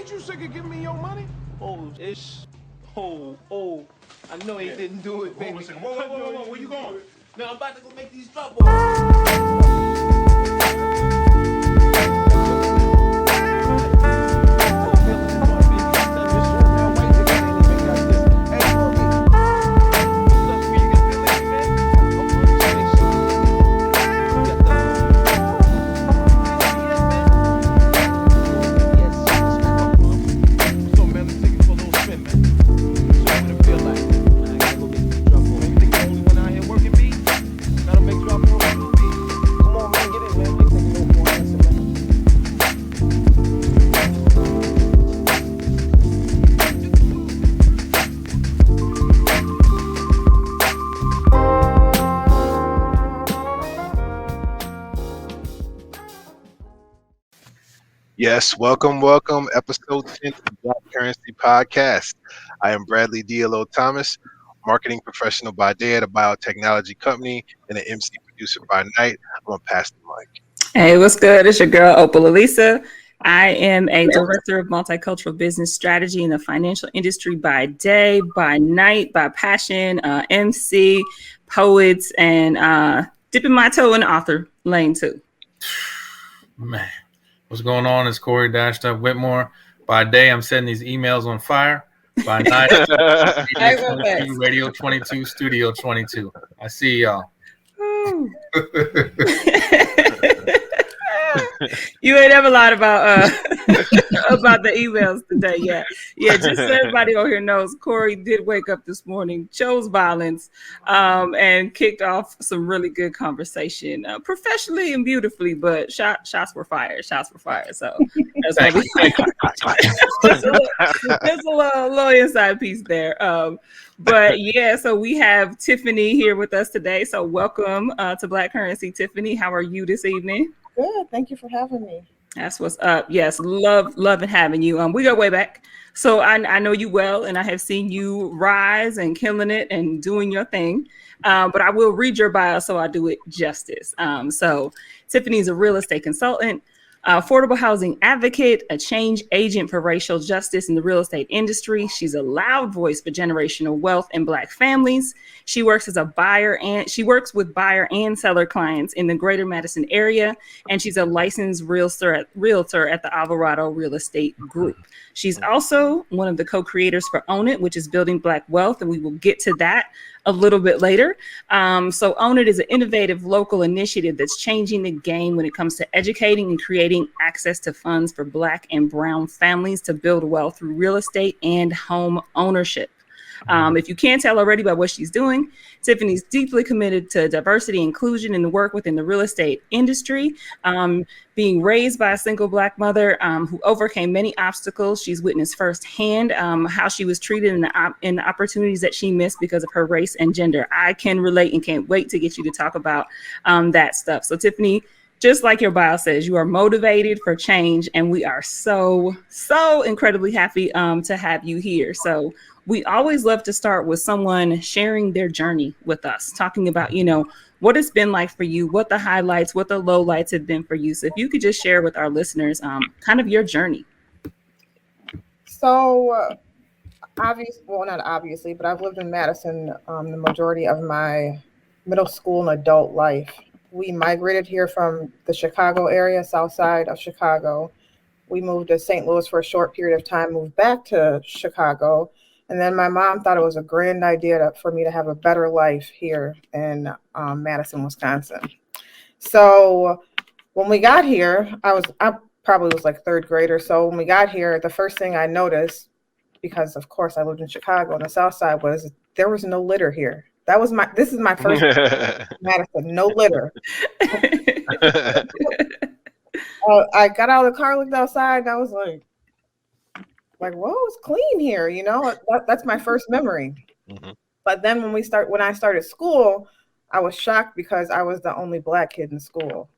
Ain't you sick of giving me your money? Oh, it's... Oh. I know he didn't do it, baby. Hold on a second. Whoa. Where you going? No, I'm about to go make these drop balls. Yes, welcome, episode 10 of the Black Currency Podcast. I am Bradley D.L.O. Thomas, marketing professional by day at a biotechnology company and an MC producer by night. I'm going to pass the mic. Hey, what's good? It's your girl, Opal Elisa. I am a director of multicultural business strategy in the financial industry by day, by night, by passion, MC, poets, and dipping my toe in the author lane too. Man. What's going on? It's Corey Dashed Up Whitmore. By day, I'm setting these emails on fire. By night, Radio 22, Studio 22. I see y'all. You ain't ever lied about about the emails today. Yeah. Just so everybody over here knows, Corey did wake up this morning, chose violence, and kicked off some really good conversation, professionally and beautifully. But shots were fired. So that's why there's a little inside piece there. But yeah, so we have Tiffany here with us today. So welcome to Black Currency, Tiffany. How are you this evening? Good. Thank you for having me. That's what's up. Yes, loving having you. We go way back. So I know you well, and I have seen you rise and killing it and doing your thing. But I will read your bio so I do it justice. So Tiffany's a real estate consultant, affordable housing advocate, a change agent for racial justice in the real estate industry. She's a loud voice for generational wealth in Black families. She works with buyer and seller clients in the greater Madison area, and she's a licensed realtor at the Alvarado Real Estate Group. She's also one of the co-creators for Own It, which is building Black wealth, and we will get to that a little bit later. So Own It is an innovative local initiative that's changing the game when it comes to educating and creating access to funds for Black and brown families to build wealth through real estate and home ownership. If you can't tell already by what she's doing, Tiffany's deeply committed to diversity, inclusion, and the work within the real estate industry. Being raised by a single Black mother who overcame many obstacles, she's witnessed firsthand how she was treated in the opportunities that she missed because of her race and gender. I can relate and can't wait to get you to talk about that stuff. So Tiffany, just like your bio says, you are motivated for change, and we are so incredibly happy to have you here. So we always love to start with someone sharing their journey with us, talking about, what it's been like for you, what the highlights, what the lowlights have been for you. So if you could just share with our listeners kind of your journey. So not obviously, but I've lived in Madison the majority of my middle school and adult life. We migrated here from the Chicago area, south side of Chicago. We moved to St. Louis for a short period of time, moved back to Chicago. And then my mom thought it was a grand idea for me to have a better life here in Madison, Wisconsin. So when we got here, I probably was like third grader. So when we got here, the first thing I noticed, because of course I lived in Chicago on the south side, was there was no litter here. This is my first Madison, no litter. I got out of the car, looked outside, and I was like, whoa, it's clean here, that's my first memory. Mm-hmm. But then when I started school, I was shocked because I was the only Black kid in school.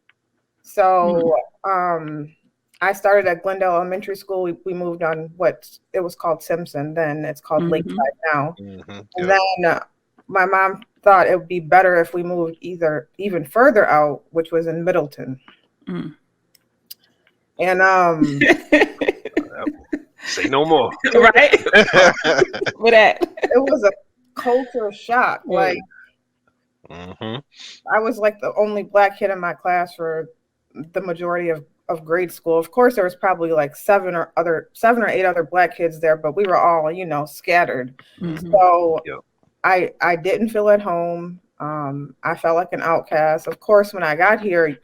So I started at Glendale Elementary School. We moved on what it was called Simpson, then it's called Lakeside now. Mm-hmm. And then my mom thought it would be better if we moved even further out, which was in Middleton. And Say no more. Right? For that. It was a culture shock. Like, Mm-hmm. I was like the only Black kid in my class for the majority of grade school. Of course, there was probably like 7 or 8 other Black kids there, but we were all, scattered. Mhm. So Yep. I didn't feel at home. I felt like an outcast. Of course, when I got here,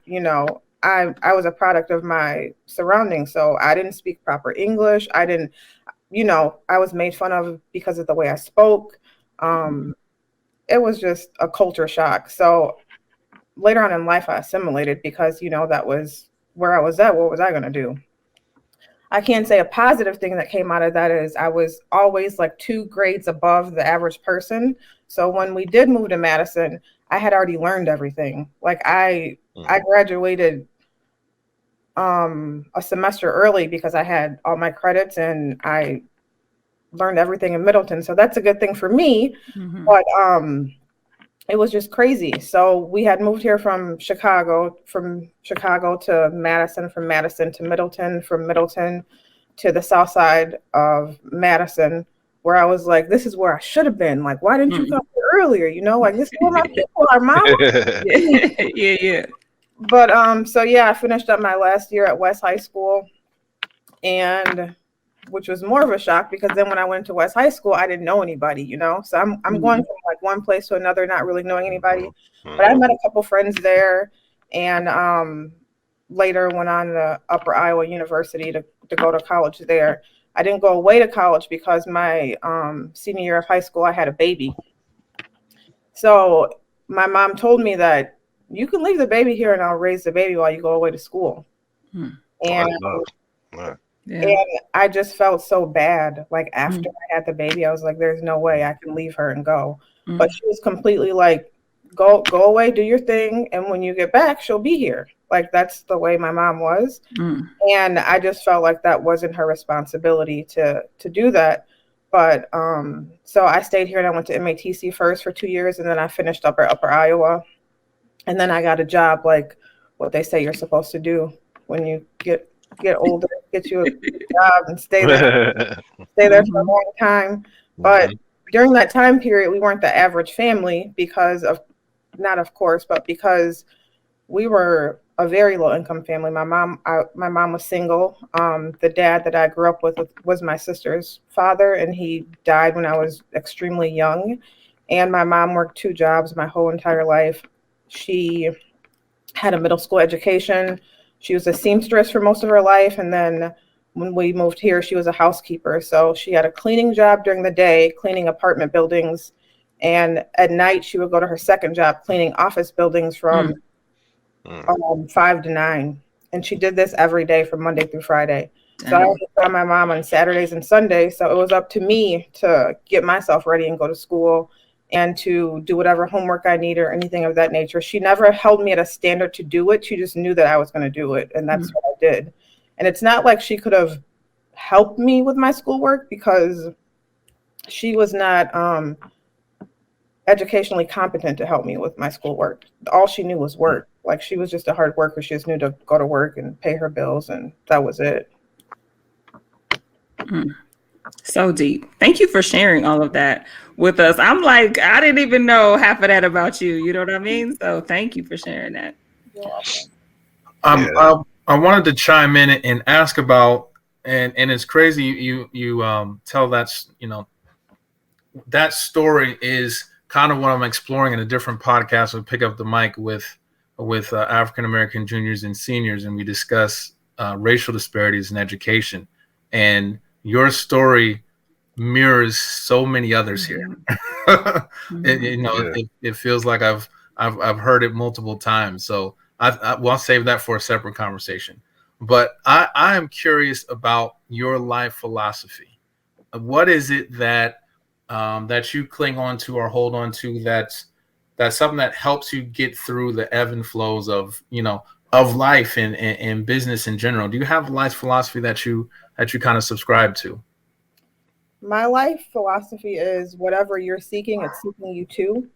I was a product of my surroundings. So I didn't speak proper English. I didn't, I was made fun of because of the way I spoke. It was just a culture shock. So later on in life, I assimilated because, that was where I was at. What was I going to do? I can't say a positive thing that came out of that is I was always like 2 grades above the average person. So when we did move to Madison, I had already learned everything. Like I graduated a semester early because I had all my credits and I learned everything in Middleton. So that's a good thing for me. Mhm. But it was just crazy. So we had moved here from Chicago to Madison, from Madison to Middleton, from Middleton to the south side of Madison, where I was like, this is where I should have been. Like, why didn't you come here earlier? Like, this is where my people are, mom. Yeah. But so yeah, I finished up my last year at West High School, and which was more of a shock because then when I went to West High School, I didn't know anybody, So I'm going from like one place to another, not really knowing anybody. But I met a couple friends there, and later went on to Upper Iowa University to go to college there. I didn't go away to college because my senior year of high school, I had a baby. So my mom told me that you can leave the baby here and I'll raise the baby while you go away to school. And and I just felt so bad. Like after I had the baby, I was like, there's no way I can leave her and go. But she was completely like, go away, do your thing. And when you get back, she'll be here. Like that's the way my mom was. And I just felt like that wasn't her responsibility to do that. But so I stayed here and I went to MATC first for 2 years. And then I finished up at Upper Iowa. And then I got a job like what they say you're supposed to do when you get older, get you a job and stay there for a long time. But during that time period, we weren't the average family because of, not of course, but because we were a very low income family. My mom was single. The dad that I grew up with was my sister's father, and he died when I was extremely young. And my mom worked 2 jobs my whole entire life. She had a middle school education. She was a seamstress for most of her life. And then when we moved here, she was a housekeeper. So she had a cleaning job during the day, cleaning apartment buildings. And at night, she would go to her second job, cleaning office buildings from 5 to 9. And she did this every day from Monday through Friday. So I would find my mom on Saturdays and Sundays. So it was up to me to get myself ready and go to school and to do whatever homework I need or anything of that nature. She never held me at a standard to do it. She just knew that I was going to do it. And that's what I did. And it's not like she could have helped me with my schoolwork because she was not educationally competent to help me with my schoolwork. All she knew was work. Like she was just a hard worker. She just knew to go to work and pay her bills. And that was it. So deep. Thank you for sharing all of that with us. I'm like, I didn't even know half of that about you. You know what I mean? So thank you for sharing that. I wanted to chime in and ask about, and it's crazy you tell that, that story is kind of what I'm exploring in a different podcast. We pick up the mic with African American juniors and seniors, and we discuss racial disparities in education. And your story mirrors so many others here. It feels like I've heard it multiple times. So I'll save that for a separate conversation. But I am curious about your life philosophy. What is it that you cling on to or hold on to that's something that helps you get through the ebb and flows of life and business in general? Do you have a life philosophy that you kind of subscribe to? My life philosophy is whatever you're seeking, it's seeking you too.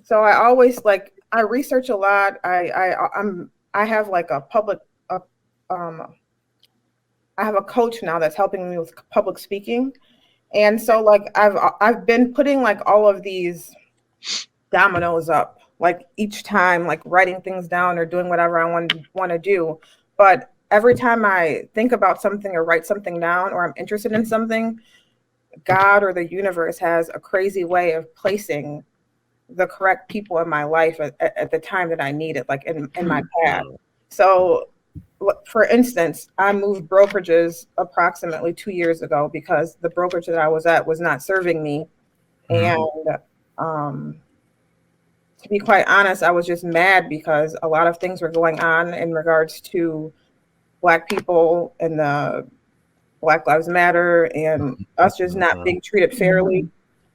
So I always like, I research a lot. I have like a I have a coach now that's helping me with public speaking. And so like I've been putting like all of these dominoes up, like each time, like writing things down or doing whatever I want to do. But every time I think about something or write something down or I'm interested in something, God or the universe has a crazy way of placing the correct people in my life at the time that I need it, like in my path. So for instance, I moved brokerages approximately 2 years ago because the brokerage that I was at was not serving me. And to be quite honest, I was just mad because a lot of things were going on in regards to Black people and the Black Lives Matter and us just not being treated fairly.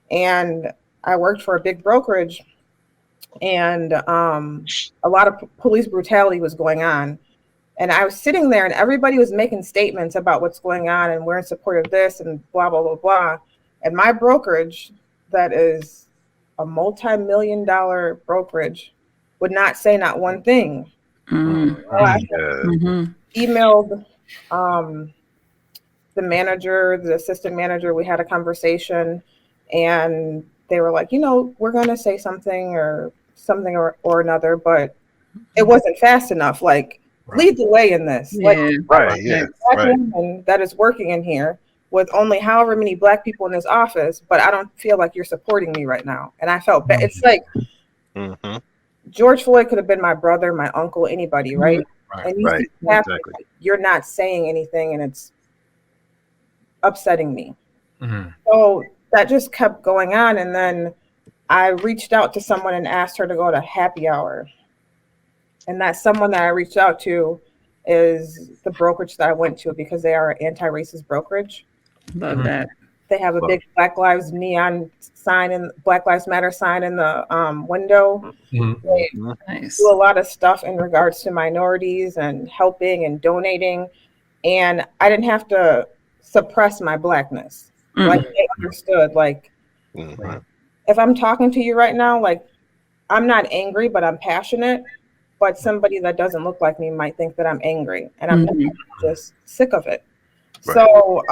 And I worked for a big brokerage, and a lot of police brutality was going on. And I was sitting there and everybody was making statements about what's going on and we're in support of this and blah, blah, blah, blah. And my brokerage, that is a multi-million-dollar brokerage, would not say not one thing. So I emailed the manager, the assistant manager. We had a conversation and they were like, we're going to say something or another, but it wasn't fast enough. Like, lead the way in this. Like, Black woman that is working in here with only however many Black people in this office, but I don't feel like you're supporting me right now. And I felt bad. It's like George Floyd could have been my brother, my uncle, anybody, right? And you're not saying anything, and it's upsetting me. So that just kept going on, and then I reached out to someone and asked her to go to happy hour. And that someone that I reached out to is the brokerage that I went to because they are an anti-racist brokerage. Love that. They have a big Black Lives neon sign and Black Lives Matter sign in the window. They do a lot of stuff in regards to minorities and helping and donating. And I didn't have to suppress my Blackness. Like, they understood, like, if I'm talking to you right now, like, I'm not angry, but I'm passionate. But somebody that doesn't look like me might think that I'm angry, and I'm just sick of it. So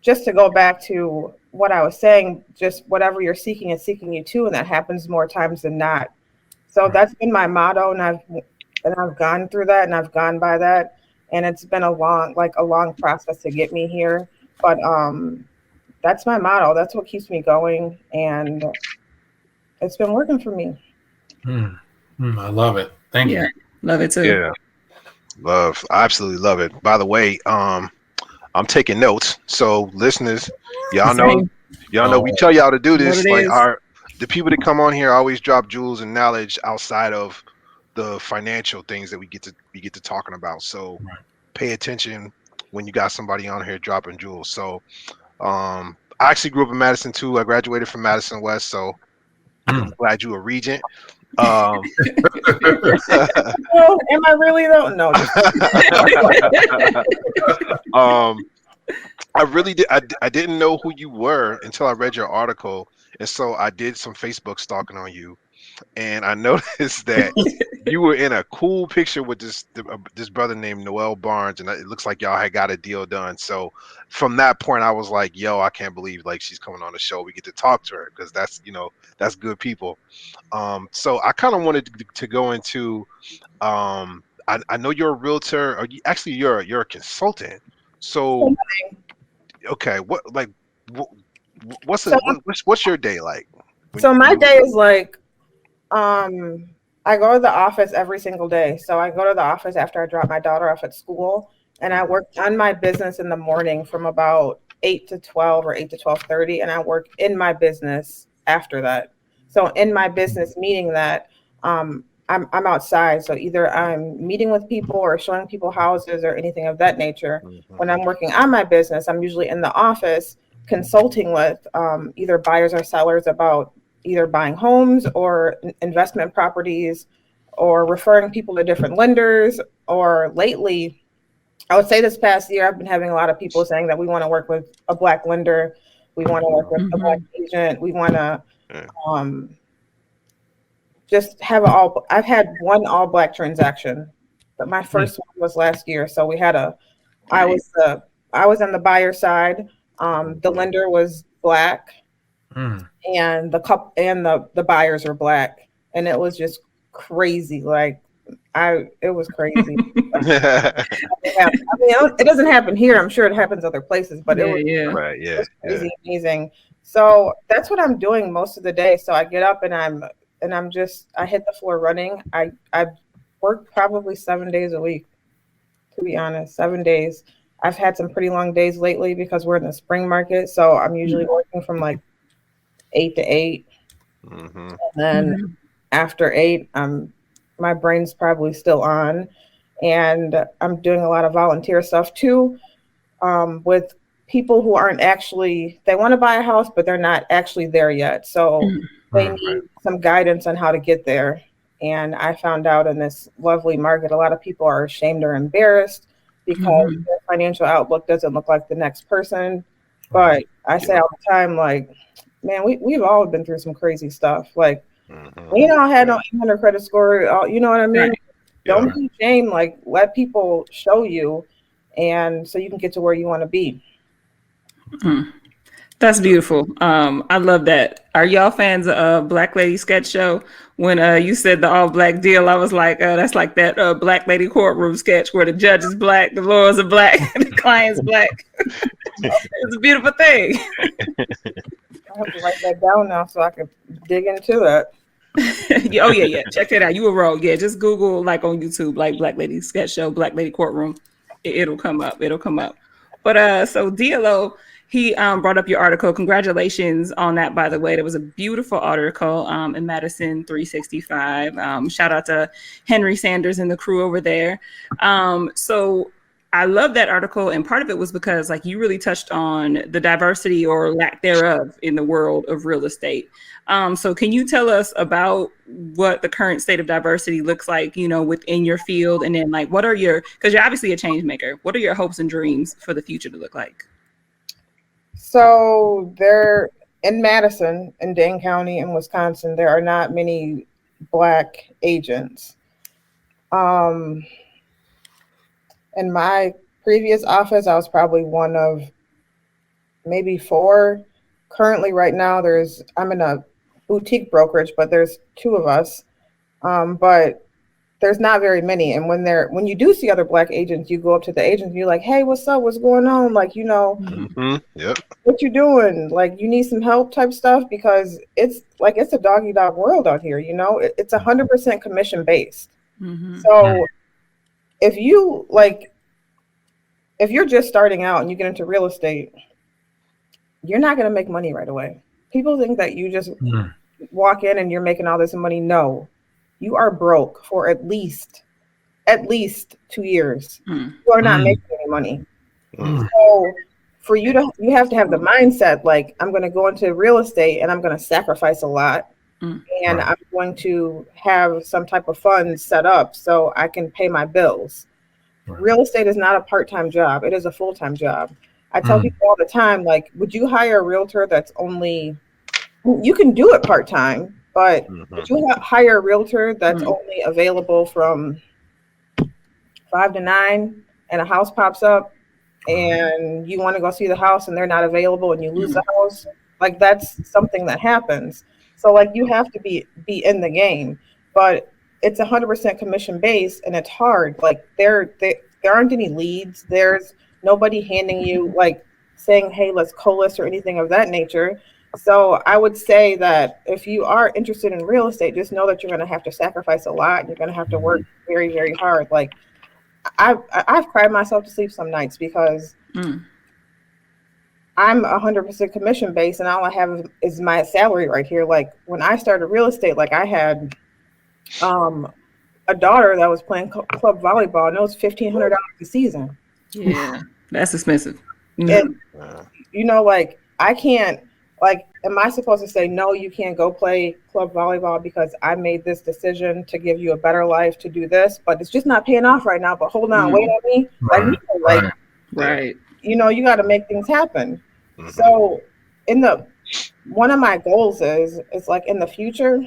just to go back to what I was saying, just whatever you're seeking is seeking you too, and that happens more times than not. So that's been my motto, and I've gone through that, and I've gone by that, and it's been a long process to get me here. But that's my motto. That's what keeps me going, and it's been working for me. I love it. Thank you. Love it too. Yeah, I absolutely love it. By the way, I'm taking notes, so listeners, y'all know we tell y'all to do this. Like, the people that come on here always drop jewels and knowledge outside of the financial things that we get to talking about. So pay attention when you got somebody on here dropping jewels. So I actually grew up in Madison too. I graduated from Madison West, so I'm glad you a regent. Am I really though? No. I really did. I didn't know who you were until I read your article, and so I did some Facebook stalking on you, and I noticed that you were in a cool picture with this brother named Noel Barnes, and it looks like y'all had got a deal done. So from that point, I was like, "Yo, I can't believe like she's coming on the show. We get to talk to her because that's good people." So I kind of wanted to go into. I know you're a realtor, or you're a consultant. So okay, what's your day like? So my day is like, I go to the office every single day. So I go to the office after I drop my daughter off at school, and I work on my business in the morning from about 8 to 12 or 8 to 12:30, and I work in my business after that. So in my business, meaning that I'm outside. So either I'm meeting with people or showing people houses or anything of that nature. When I'm working on my business, I'm usually in the office consulting with either buyers or sellers about either buying homes or investment properties, or referring people to different lenders. Or lately, I would say this past year, I've been having a lot of people saying that we want to work with a Black lender. We want to work with a Black agent. We want to just have I've had one all Black transaction but my first one was last year. So we had I was on the buyer side. The lender was black, and the buyers were black, and it was just crazy. Like it was crazy. It doesn't happen here. I'm sure it happens other places, but it was crazy, amazing. So that's what I'm doing most of the day. So I get up and I hit the floor running. I work probably 7 days a week, to be honest, 7 days. I've had some pretty long days lately because we're in the spring market. So I'm usually working from like 8 to 8. And then after 8, my brain's probably still on. And I'm doing a lot of volunteer stuff too, with people who aren't actually, they want to buy a house, but they're not actually there yet. So they need some guidance on how to get there. And I found out in this lovely market, a lot of people are ashamed or embarrassed because their financial outlook doesn't look like the next person. But I say all the time, like, man, we've all been through some crazy stuff. Like, I had no 800 credit score. You know what I mean? Don't be ashamed. Like, let people show you, and so you can get to where you want to be. That's beautiful. I love that. Are y'all fans of Black Lady Sketch Show? When you said the all black deal, I was like, that's like that Black Lady Courtroom sketch where the judge is black, the lawyers are black, and the client's black. It's a beautiful thing. I have to write that down now so I can dig into that. Oh yeah. Check it out. You were wrong. Yeah, just Google like on YouTube, like Black Lady Sketch Show, Black Lady Courtroom. It'll come up. But so DLO, he brought up your article. Congratulations on that, by the way. That was a beautiful article in Madison 365. Shout out to Henry Sanders and the crew over there. So I love that article, and part of it was because like you really touched on the diversity or lack thereof in the world of real estate. So can you tell us about what the current state of diversity looks like, within your field, and then like because you're obviously a change maker, what are your hopes and dreams for the future to look like? So there in Madison, in Dane County in Wisconsin, there are not many Black agents. In my previous office, I was probably one of maybe 4. Currently, right now, I'm in a boutique brokerage, but there's 2 of us. But there's not very many. And when you do see other Black agents, you go up to the agent and you're like, hey, what's up? What's going on? Like, what you doing? Like, you need some help type stuff, because it's a dog eat dog world out here. It's 100% commission based. So if you're just starting out and you get into real estate, you're not going to make money right away. People think that you just walk in and you're making all this money. No, you are broke for at least 2 years. You are not making any money. So for you have to have the mindset, like, I'm going to go into real estate and I'm going to sacrifice a lot. And I'm going to have some type of funds set up so I can pay my bills. Real estate is not a part-time job. It is a full-time job. I tell people all the time, like, would you hire a realtor you can do it part-time, but would you hire a realtor that's only available from 5 to 9 and a house pops up and you want to go see the house and they're not available and you lose the house? Like, that's something that happens. So like, you have to be in the game, but it's 100% commission based, and it's hard. Like, there aren't any leads. There's nobody handing you, like, saying, hey, let's co-list or anything of that nature. So I would say that if you are interested in real estate, just know that you're going to have to sacrifice a lot, and you're going to have to work very, very hard. Like, I've cried myself to sleep some nights because I'm 100% commission based, and all I have is my salary right here. Like, when I started real estate, like, I had a daughter that was playing club volleyball, and it was $1,500 a season. Yeah, that's expensive. And, like, I can't, like, am I supposed to say, no, you can't go play club volleyball because I made this decision to give you a better life to do this, but it's just not paying off right now, but hold on, wait on me. Right. You got to make things happen. So one of my goals is like, in the future,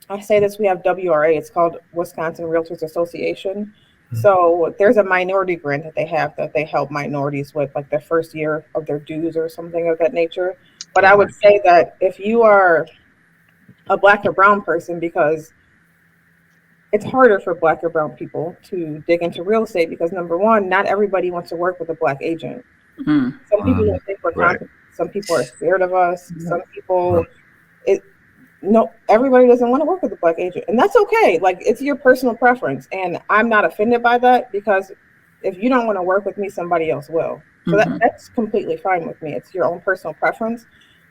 I say this, we have WRA, it's called Wisconsin Realtors Association. So there's a minority grant that they have that they help minorities with, like their first year of their dues or something of that nature. But I would say that if you are a Black or brown person, because it's harder for Black or brown people to dig into real estate, because number one, not everybody wants to work with a Black agent. Some people don't think we're competent. Some people are scared of us. Some people, everybody doesn't want to work with a Black agent, and that's okay. Like, it's your personal preference, and I'm not offended by that, because if you don't want to work with me, somebody else will. So that's completely fine with me. It's your own personal preference.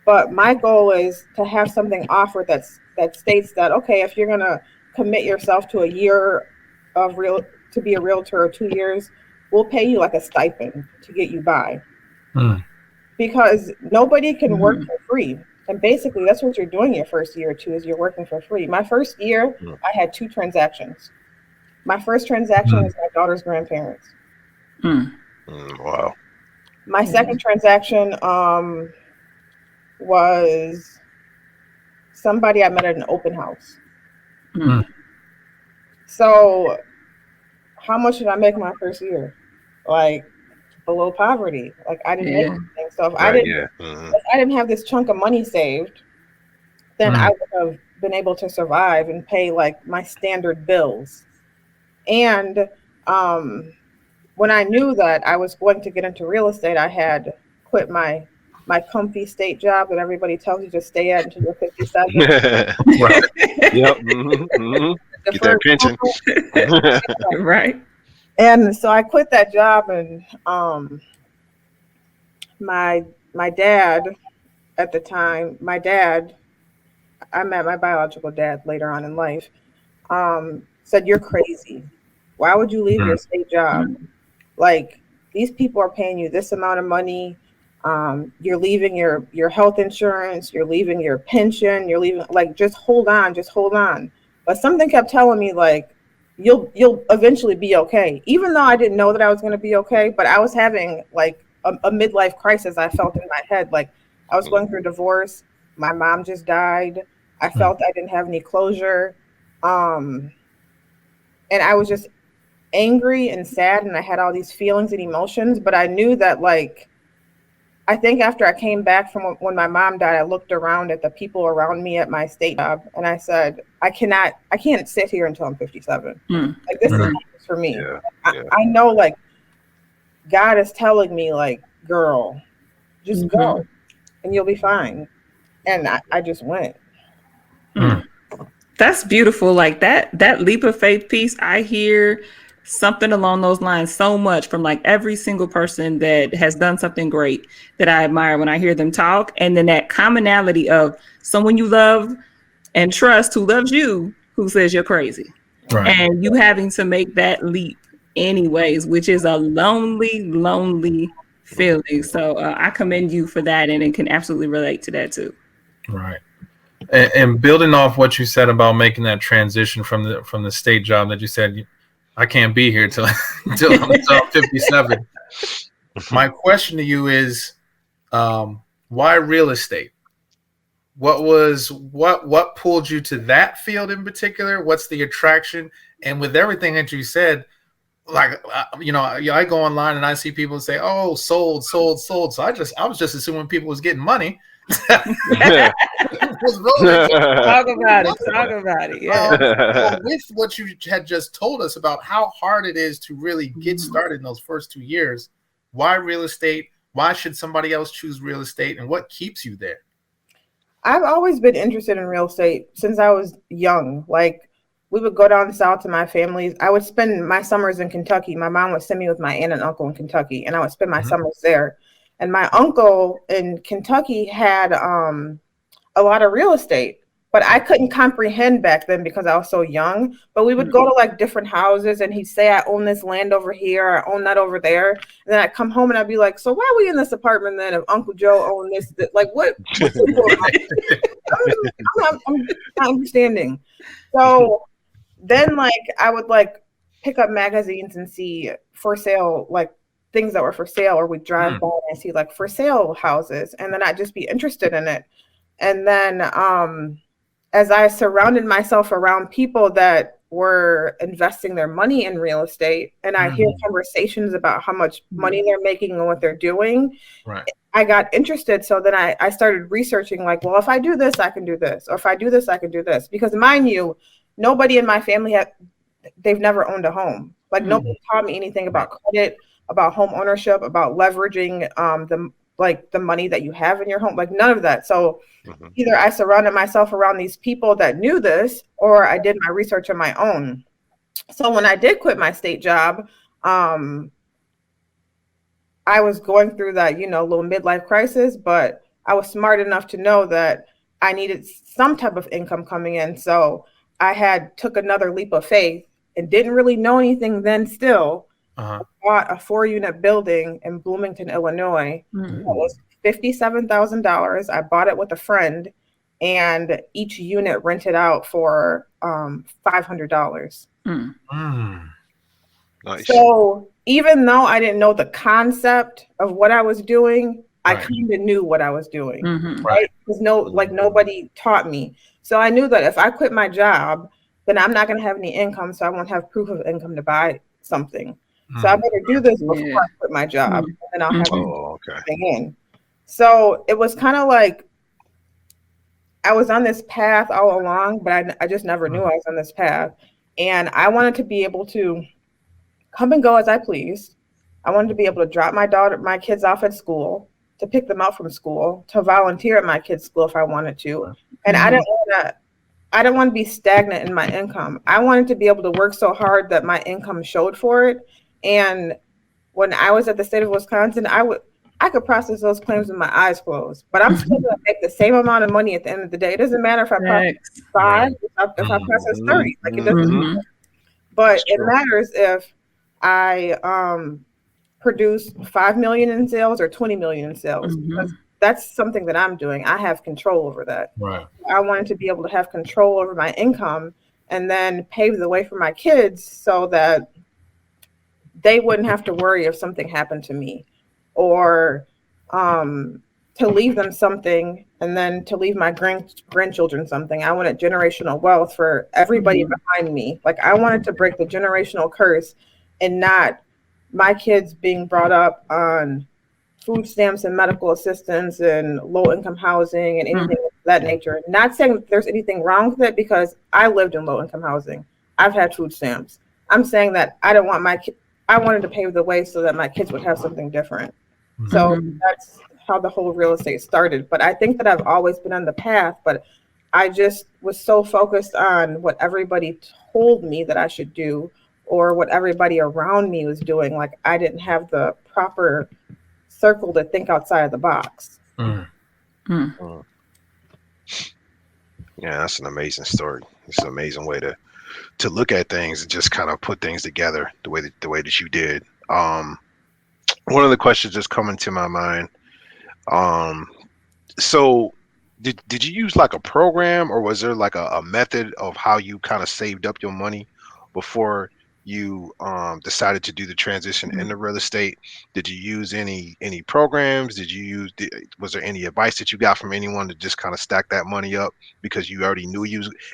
But my goal is to have something offered that states that, okay, if you're gonna commit yourself to a year to be a realtor, or 2 years, we'll pay you like a stipend to get you by. Because nobody can work for free. And basically that's what you're doing your first year or two, is you're working for free. My first year, I had 2 transactions. My first transaction was my daughter's grandparents. Wow. My second transaction was somebody I met at an open house. So how much did I make my first year? Like, below poverty. Like, I didn't make anything. So if I didn't have this chunk of money saved, then I would have been able to survive and pay like my standard bills. And when I knew that I was going to get into real estate, I had quit my comfy state job that everybody tells you to stay at until you're 57. Right. Yep. Get that pension. Right. And so I quit that job, and my dad at the time, I met my biological dad later on in life, said, "You're crazy. Why would you leave your state job? Like, these people are paying you this amount of money. You're leaving your health insurance, you're leaving your pension, you're leaving, like, just hold on. But something kept telling me, like, you'll eventually be okay. Even though I didn't know that I was going to be okay, but I was having like a midlife crisis. I felt in my head, like I was going through a divorce. My mom just died. I felt I didn't have any closure. And I was just angry and sad, and I had all these feelings and emotions, but I knew that, like, I think after I came back from when my mom died, I looked around at the people around me at my state job, and I said, I can't sit here until I'm 57. Like, this is not for me. Yeah. I know, like, God is telling me, like, girl, just go and you'll be fine. And I just went. That's beautiful. Like that leap of faith piece, I hear something along those lines so much from like every single person that has done something great that I admire when I hear them talk. And then that commonality of someone you love and trust who loves you, who says you're crazy. Right. And you having to make that leap anyways, which is a lonely feeling. So I commend you for that, and can absolutely relate to that too. Right. And building off what you said about making that transition from the state job that you said, I can't be here till I'm 57. My question to you is, why real estate? What pulled you to that field in particular? What's the attraction? And with everything that you said, like, I go online and I see people say, "Oh, sold." So I was just assuming people was getting money. Talk about it. Yeah. With what you had just told us about how hard it is to really get started in those first 2 years, why real estate? Why should somebody else choose real estate? And what keeps you there? I've always been interested in real estate since I was young. Like, we would go down south to my family's. I would spend my summers in Kentucky. My mom would send me with my aunt and uncle in Kentucky, and I would spend my summers there. And my uncle in Kentucky had a lot of real estate, but I couldn't comprehend back then because I was so young. But we would go to like different houses, and he'd say, "I own this land over here, I own that over there." And then I'd come home and I'd be like, "So why are we in this apartment then if Uncle Joe owned this? Like, what's going on?" I'm not understanding. So then, like, I would like pick up magazines and see for sale, like things that were for sale, or we'd drive by and see like for sale houses, and then I'd just be interested in it. And then as I surrounded myself around people that were investing their money in real estate, and I hear conversations about how much money they're making and what they're doing, Right. I got interested. So then I started researching, like, well, if I do this, I can do this. Or if I do this, I can do this. Because mind you, nobody in my family they've never owned a home. Like nobody taught me anything about credit, about home ownership, about leveraging the money that you have in your home, like none of that. So either I surrounded myself around these people that knew this, or I did my research on my own. So when I did quit my state job, I was going through that, little midlife crisis, but I was smart enough to know that I needed some type of income coming in. So I took another leap of faith and didn't really know anything then still. I bought a 4-unit building in Bloomington, Illinois. It was $57,000. I bought it with a friend, and each unit rented out for $500. Nice. So even though I didn't know the concept of what I was doing, I kind of knew what I was doing, right? Because nobody taught me. So I knew that if I quit my job, then I'm not going to have any income, so I won't have proof of income to buy something. So I better do this before I quit my job, and then I'll have something in. So it was kind of like I was on this path all along, but I just never knew I was on this path. And I wanted to be able to come and go as I please. I wanted to be able to drop my kids off at school, to pick them up from school, to volunteer at my kids' school if I wanted to. And I didn't want to be stagnant in my income. I wanted to be able to work so hard that my income showed for it. And when I was at the state of Wisconsin, I could process those claims with my eyes closed, but I'm still going to make the same amount of money at the end of the day. It doesn't matter if I process 5, if I process 30, like it doesn't matter. But it matters if I produce 5 million in sales or 20 million in sales, because that's something that I'm doing. I have control over that. Right. I wanted to be able to have control over my income and then pave the way for my kids so that they wouldn't have to worry if something happened to me, or to leave them something, and then to leave my grandchildren something. I wanted generational wealth for everybody behind me. Like I wanted to break the generational curse, and not my kids being brought up on food stamps and medical assistance and low income housing and anything of that nature. Not saying that there's anything wrong with it, because I lived in low income housing. I've had food stamps. I'm saying that I don't want I wanted to pave the way so that my kids would have something different. So that's how the whole real estate started. But I think that I've always been on the path, but I just was so focused on what everybody told me that I should do, or what everybody around me was doing. Like I didn't have the proper circle to think outside of the box. Yeah, that's an amazing story. It's an amazing way to look at things and just kind of put things together the way that you did. One of the questions just coming to my mind. So did you use like a program, or was there like a method of how you kind of saved up your money before you decided to do the transition into real estate? Did you use any programs? Was there any advice that you got from anyone to just kind of stack that money up, because you already knew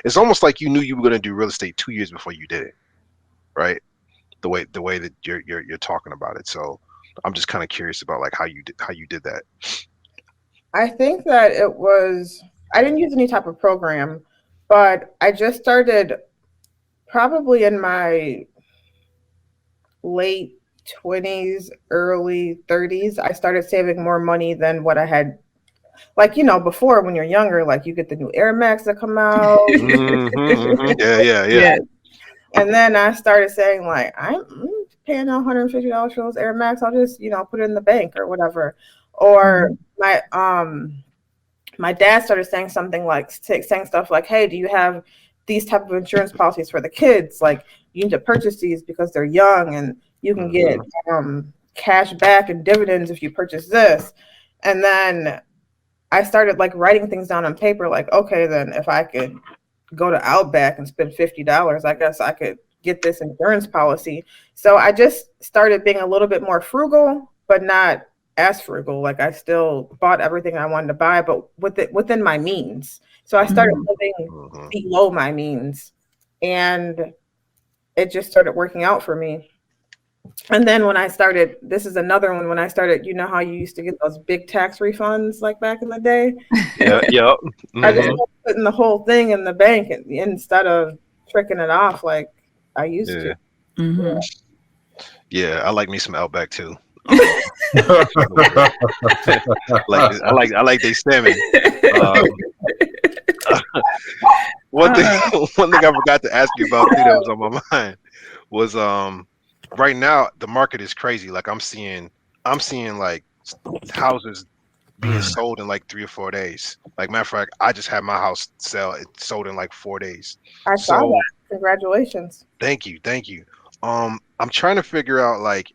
it's almost like you knew you were going to do real estate 2 years before you did it, right? The way that you're talking about it. So I'm just kind of curious about like how you did that. I think that I didn't use any type of program, but I just started probably in my late 20s, early 30s. I started saving more money than what I had. Like, before, when you're younger, like you get the new Air Max that come out. Yeah. And then I started saying, like, I'm paying $150 for those Air Max. I'll just, put it in the bank or whatever. Or my dad started saying stuff like, hey, do you have these type of insurance policies for the kids? Like, you need to purchase these because they're young, and you can get cash back and dividends if you purchase this. And then I started like writing things down on paper, like, okay, then if I could go to Outback and spend $50, I guess I could get this insurance policy. So I just started being a little bit more frugal, but not as frugal. Like I still bought everything I wanted to buy, but within my means. So I started living below my means. And it just started working out for me. And then when I started, this is another one, when I started, you know how you used to get those big tax refunds like back in the day? Yeah, yep. I just started putting the whole thing in the bank instead of tricking it off like I used to. Mm-hmm. Yeah, I like me some Outback too. I like they salmon. One thing I forgot to ask you about too that was on my mind was right now the market is crazy. Like I'm seeing like houses being sold in like 3 or 4 days. Like matter of fact, I just had my house sell. It sold in like 4 days. I saw that. Congratulations. Thank you. I'm trying to figure out like,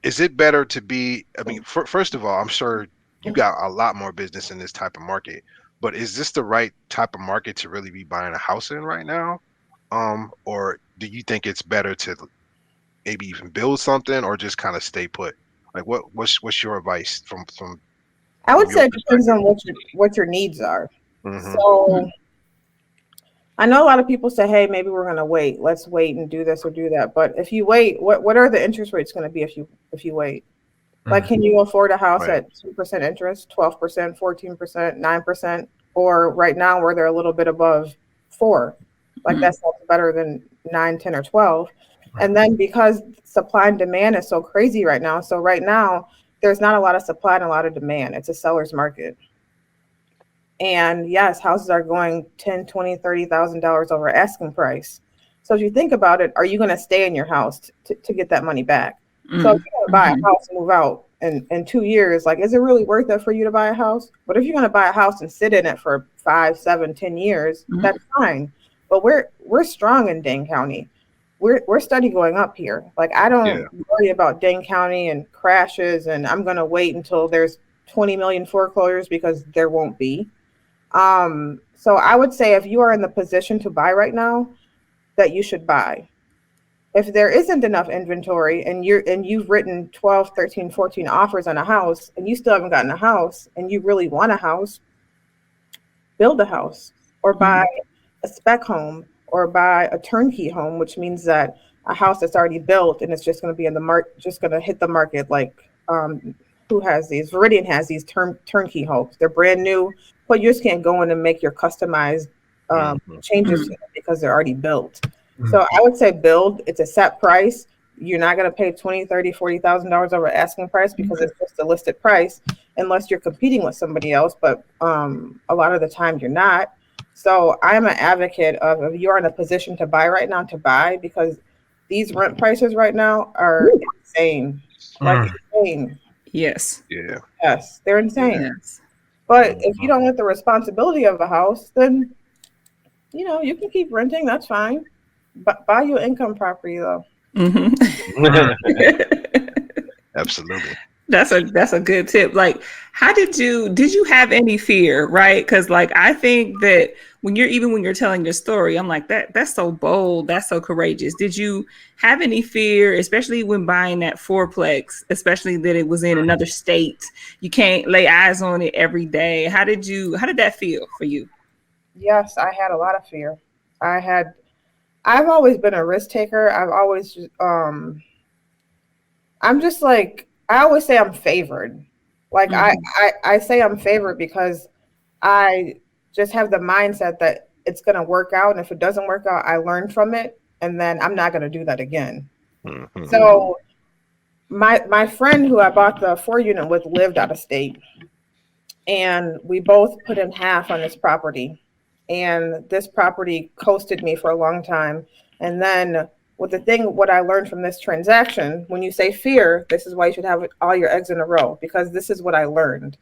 is it better to be? I mean, first of all, I'm sure you got a lot more business in this type of market, but is this the right type of market to really be buying a house in right now? Or do you think it's better to maybe even build something or just kind of stay put? Like what's your advice from I would say it depends on what your needs are. Mm-hmm. So I know a lot of people say, hey, maybe we're going to wait. Let's wait and do this or do that. But if you wait, what are the interest rates going to be if you wait? Like, can you afford a house at 2% interest, 12%, 14%, 9%, or right now where they're a little bit above 4%? Like that sounds better than 9, 10, or 12. And then because supply and demand is so crazy right now, so right now there's not a lot of supply and a lot of demand. It's a seller's market. And yes, houses are going $10,000, $20,000, $30,000 over asking price. So if you think about it, are you going to stay in your house to get that money back? So if you're going to buy a house and move out in 2 years, like, is it really worth it for you to buy a house? But if you're going to buy a house and sit in it for 5, 7, 10 years, that's fine. But we're strong in Dane County. We're steady going up here. Like, I don't worry about Dane County and crashes, and I'm going to wait until there's 20 million foreclosures because there won't be. So I would say if you are in the position to buy right now, that you should buy. If there isn't enough inventory and you've written 12, 13, 14 offers on a house and you still haven't gotten a house and you really want a house, build a house or buy a spec home or buy a turnkey home, which means that a house that's already built and it's just going to be in the market, just going to hit the market. Like, who has these? Viridian has these turnkey homes. They're brand new, but you just can't go in and make your customized changes to them because they're already built. So I would say build. It's a set price. You're not going to pay $20,000, $30,000, $40,000 over asking price because it's just a listed price unless you're competing with somebody else. But a lot of the time you're not. So I'm an advocate of if you're in a position to buy right now, to buy, because these rent prices right now are insane. Like insane. Yes. Yeah. Yes, they're insane. Yes. But if you don't want the responsibility of a house, then you can keep renting. That's fine. But buy your income property though. Absolutely. That's a good tip. Like, how did you have any fear, right? Because like I think that when you're telling your story, I'm like, that's so bold, that's so courageous. Did you have any fear, especially when buying that fourplex, especially that it was in another state? You can't lay eyes on it every day. How did that feel for you? Yes, I had a lot of fear. I've always been a risk taker. I've always I'm just like, I always say I'm favored. Like I say I'm favored because I just have the mindset that it's going to work out. And if it doesn't work out, I learn from it. And then I'm not going to do that again. So my friend who I bought the 4-unit with lived out of state. And we both put in half on this property. And this property coasted me for a long time. And then what I learned from this transaction, when you say fear, this is why you should have all your eggs in a row, because this is what I learned,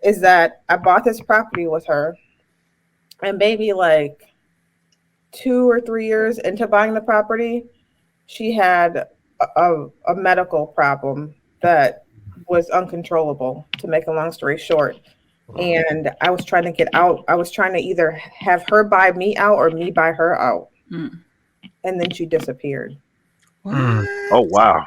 is that I bought this property with her, and maybe like 2 or 3 years into buying the property, she had a medical problem that was uncontrollable, to make a long story short. And I was trying to get out. I was trying to either have her buy me out or me buy her out. And then she disappeared. What? Oh wow.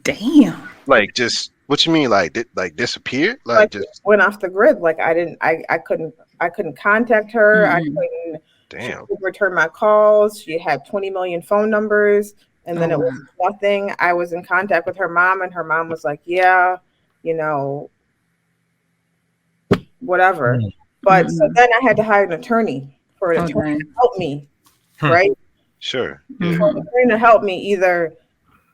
Damn. Like, just what you mean? Like disappeared? Like just went off the grid. Like I couldn't contact her. I couldn't Damn. She would return my calls. She had 20 million phone numbers, and then it was nothing. I was in contact with her mom, and her mom was like, yeah, you know, whatever. But so then I had to hire an attorney for an attorney to help me, right? Sure. For an attorney to help me either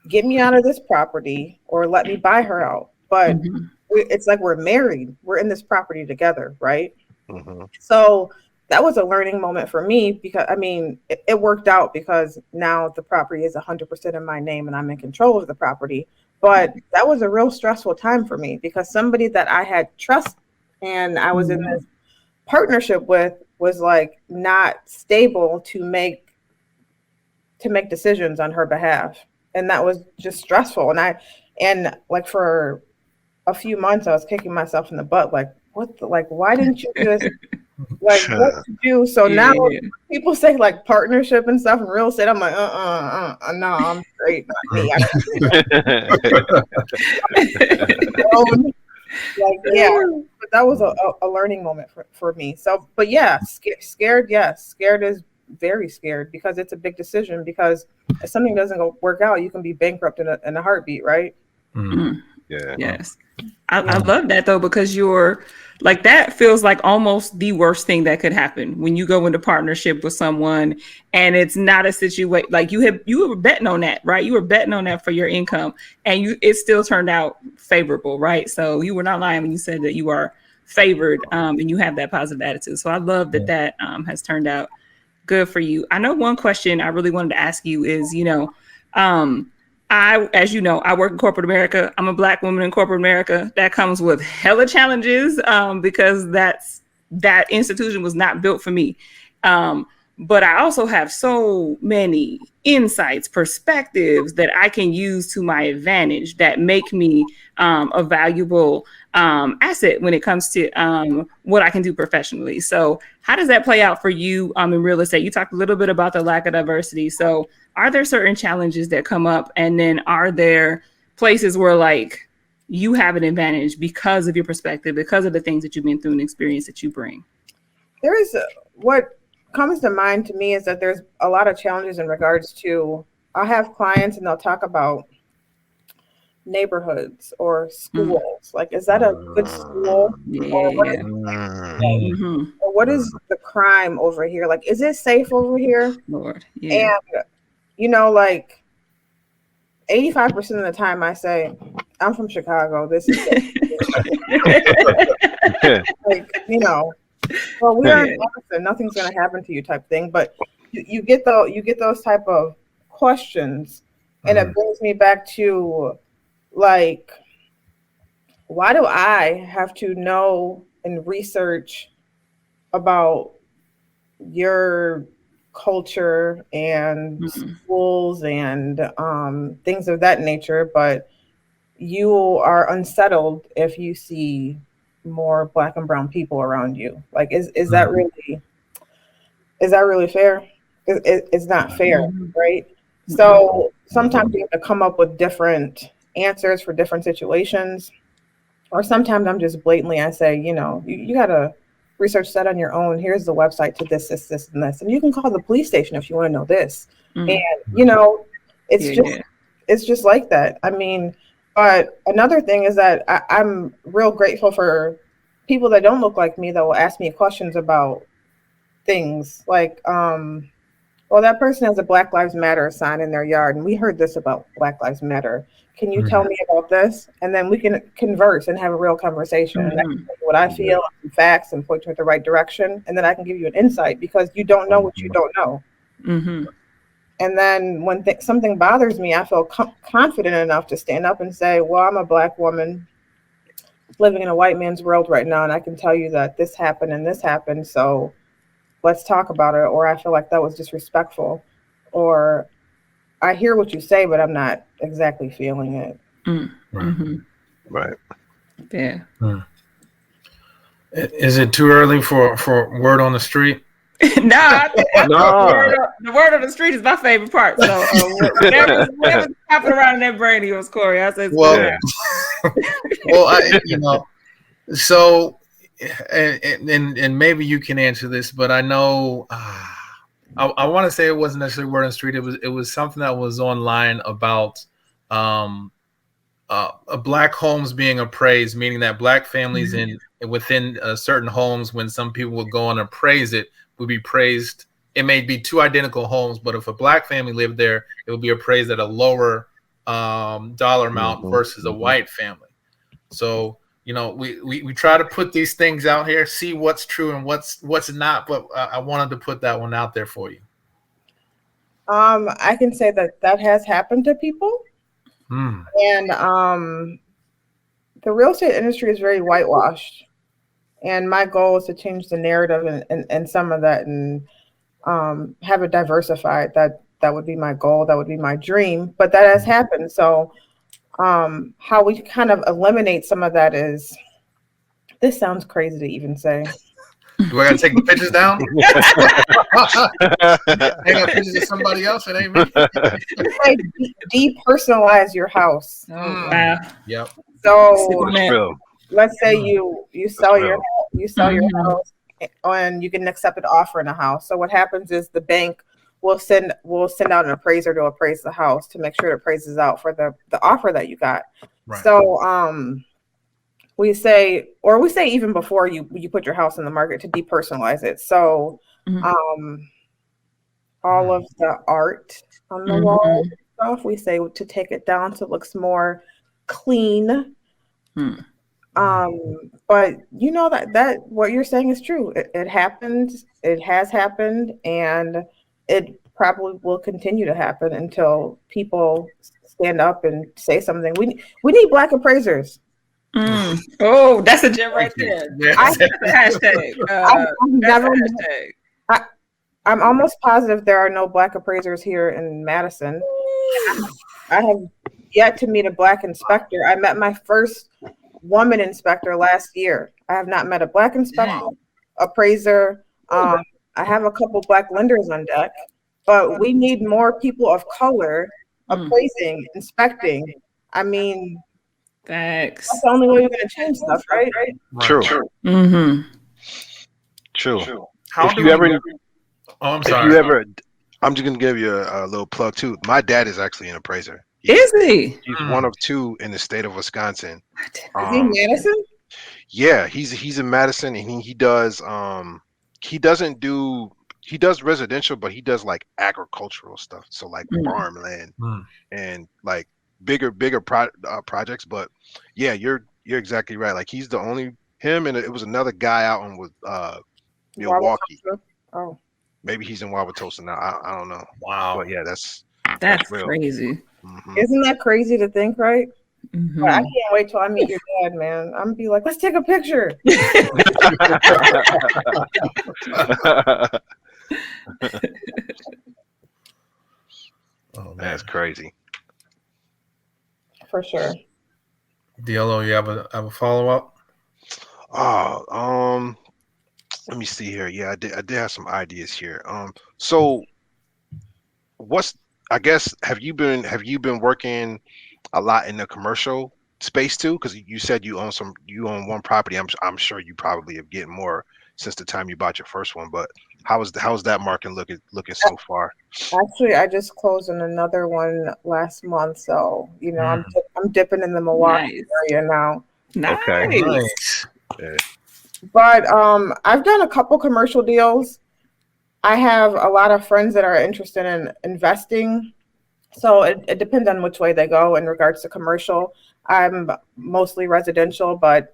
get me out of this property or let me buy her out. But it's like we're married. We're in this property together, right? So that was a learning moment for me because, I mean, it worked out because now the property is 100% in my name and I'm in control of the property. But that was a real stressful time for me because somebody that I had trust and I was in this partnership with was like not stable to make decisions on her behalf. And that was just stressful. And like for a few months, I was kicking myself in the butt. Like, why didn't you just like what to do? So now people say like partnership and stuff in real estate. I'm like, no, I'm straight, not me. But that was a learning moment for me. So, but yeah, scared. Yes, scared is very scared because it's a big decision. Because if something doesn't work out, you can be bankrupt in a heartbeat, right? Yeah. Yes. I love that though, because you're like, that feels like almost the worst thing that could happen when you go into partnership with someone and it's not a situation like you were betting on that, right? You were betting on that for your income and it still turned out favorable, right? So you were not lying when you said that you are favored and you have that positive attitude. So I love that has turned out good for you. I know one question I really wanted to ask you is, as you know, I work in corporate America. I'm a Black woman in corporate America. That comes with hella challenges because that institution was not built for me. But I also have so many insights, perspectives that I can use to my advantage that make me a valuable asset when it comes to what I can do professionally. So how does that play out for you in real estate? You talked a little bit about the lack of diversity. So are there certain challenges that come up? And then are there places where like you have an advantage because of your perspective, because of the things that you've been through and experience that you bring? There is what comes to mind to me is that there's a lot of challenges in regards to, I have clients and they'll talk about neighborhoods or schools. Like, is that a good school? Or what is the crime over here? Like, is it safe over here? Lord, yeah. And like 85% of the time I say, I'm from Chicago. This is like, well, we are in Boston. Nothing's going to happen to you type thing. But you get those type of questions. And it brings me back to like, why do I have to know and research about your culture and schools and things of that nature, but you are unsettled if you see more Black and brown people around you? Like, is that really fair? It's not fair, right? So sometimes you have to come up with different answers for different situations, or sometimes I'm just blatantly, I say, you gotta research that on your own. Here's the website to this, and this, and you can call the police station if you want to know this. And it's just like that. I mean, but another thing is that I'm real grateful for people that don't look like me that will ask me questions about things like, well, that person has a Black Lives Matter sign in their yard, and we heard this about Black Lives Matter. Can you tell me about this? And then we can converse and have a real conversation. And I can tell you what I feel, and facts, and point you in the right direction. And then I can give you an insight because you don't know what you don't know. And then when something bothers me, I feel confident enough to stand up and say, well, I'm a Black woman living in a white man's world right now, and I can tell you that this happened and this happened. So let's talk about it. Or I feel like that was disrespectful. Or I hear what you say, but I'm not exactly feeling it. Right. Yeah. Is it too early for word on the street? No. The word on the street is my favorite part. So whatever's popping around in that brain of yours, Corey, I say so and maybe you can answer this, but I know I want to say it wasn't necessarily word on the street. It was something that was online about black homes being appraised, meaning that black families within certain homes, when some people would go and appraise it, would be praised. It may be two identical homes, but if a black family lived there, it would be appraised at a lower dollar amount versus a white family. So, you know, we try to put these things out here, see what's true and what's not. But I wanted to put that one out there for you. I can say that has happened to people. And the real estate industry is very whitewashed. And my goal is to change the narrative and some of that and have it diversified. That would be my goal. That would be my dream. But that has happened. So how we kind of eliminate some of that is, this sounds crazy to even say. Do I gotta take the pictures down? Hang up pictures of somebody else. It ain't me. Like, depersonalize your house. Yep. So let's say you sell your house and you get an accepted offer in a house. So what happens is the bank will send out an appraiser to appraise the house to make sure it appraises out for the offer that you got. Right. So we say even before you put your house in the market, to depersonalize it. So all of the art on the wall stuff, we say to take it down so it looks more clean. But you know that what you're saying is true. It happened. It has happened, and it probably will continue to happen until people stand up and say something. We need black appraisers. Oh, that's a gem right there. Hashtag. I'm almost positive there are no black appraisers here in Madison. I have yet to meet a black inspector. I met my first woman inspector last year. I have not met a black inspector, appraiser. I have a couple black lenders on deck, but we need more people of color appraising, inspecting. I mean, thanks. That's the only way we're going to change stuff, right? True. True. How do you ever? Oh, I'm sorry. I'm just going to give you a little plug too. My dad is actually an appraiser. Is he? He's one of two in the state of Wisconsin. Is he in Madison? Yeah, he's in Madison, and he does he does residential, but he does like agricultural stuff. So like farmland and like bigger projects. But yeah, you're exactly right. Like he's the only him, and it was another guy out in Milwaukee. Oh, maybe he's in Wauwatosa now. I don't know. Wow. But yeah, that's real. Crazy. Isn't that crazy to think, right? But I can't wait till I meet your dad, man. I'm gonna be like, let's take a picture. Oh, that's crazy. For sure. DLO, you have a follow up? Oh, let me see here. Yeah, I did have some ideas here. So I guess have you been working a lot in the commercial space too? Because you said you own one property. I'm sure you probably have getting more since the time you bought your first one. But how's that market looking so far? Actually, I just closed on another one last month, so you know I'm dipping in the Milwaukee area now. Nice. Okay. Nice. Yeah. But I've done a couple commercial deals. I have a lot of friends that are interested in investing. So it depends on which way they go in regards to commercial. I'm mostly residential, but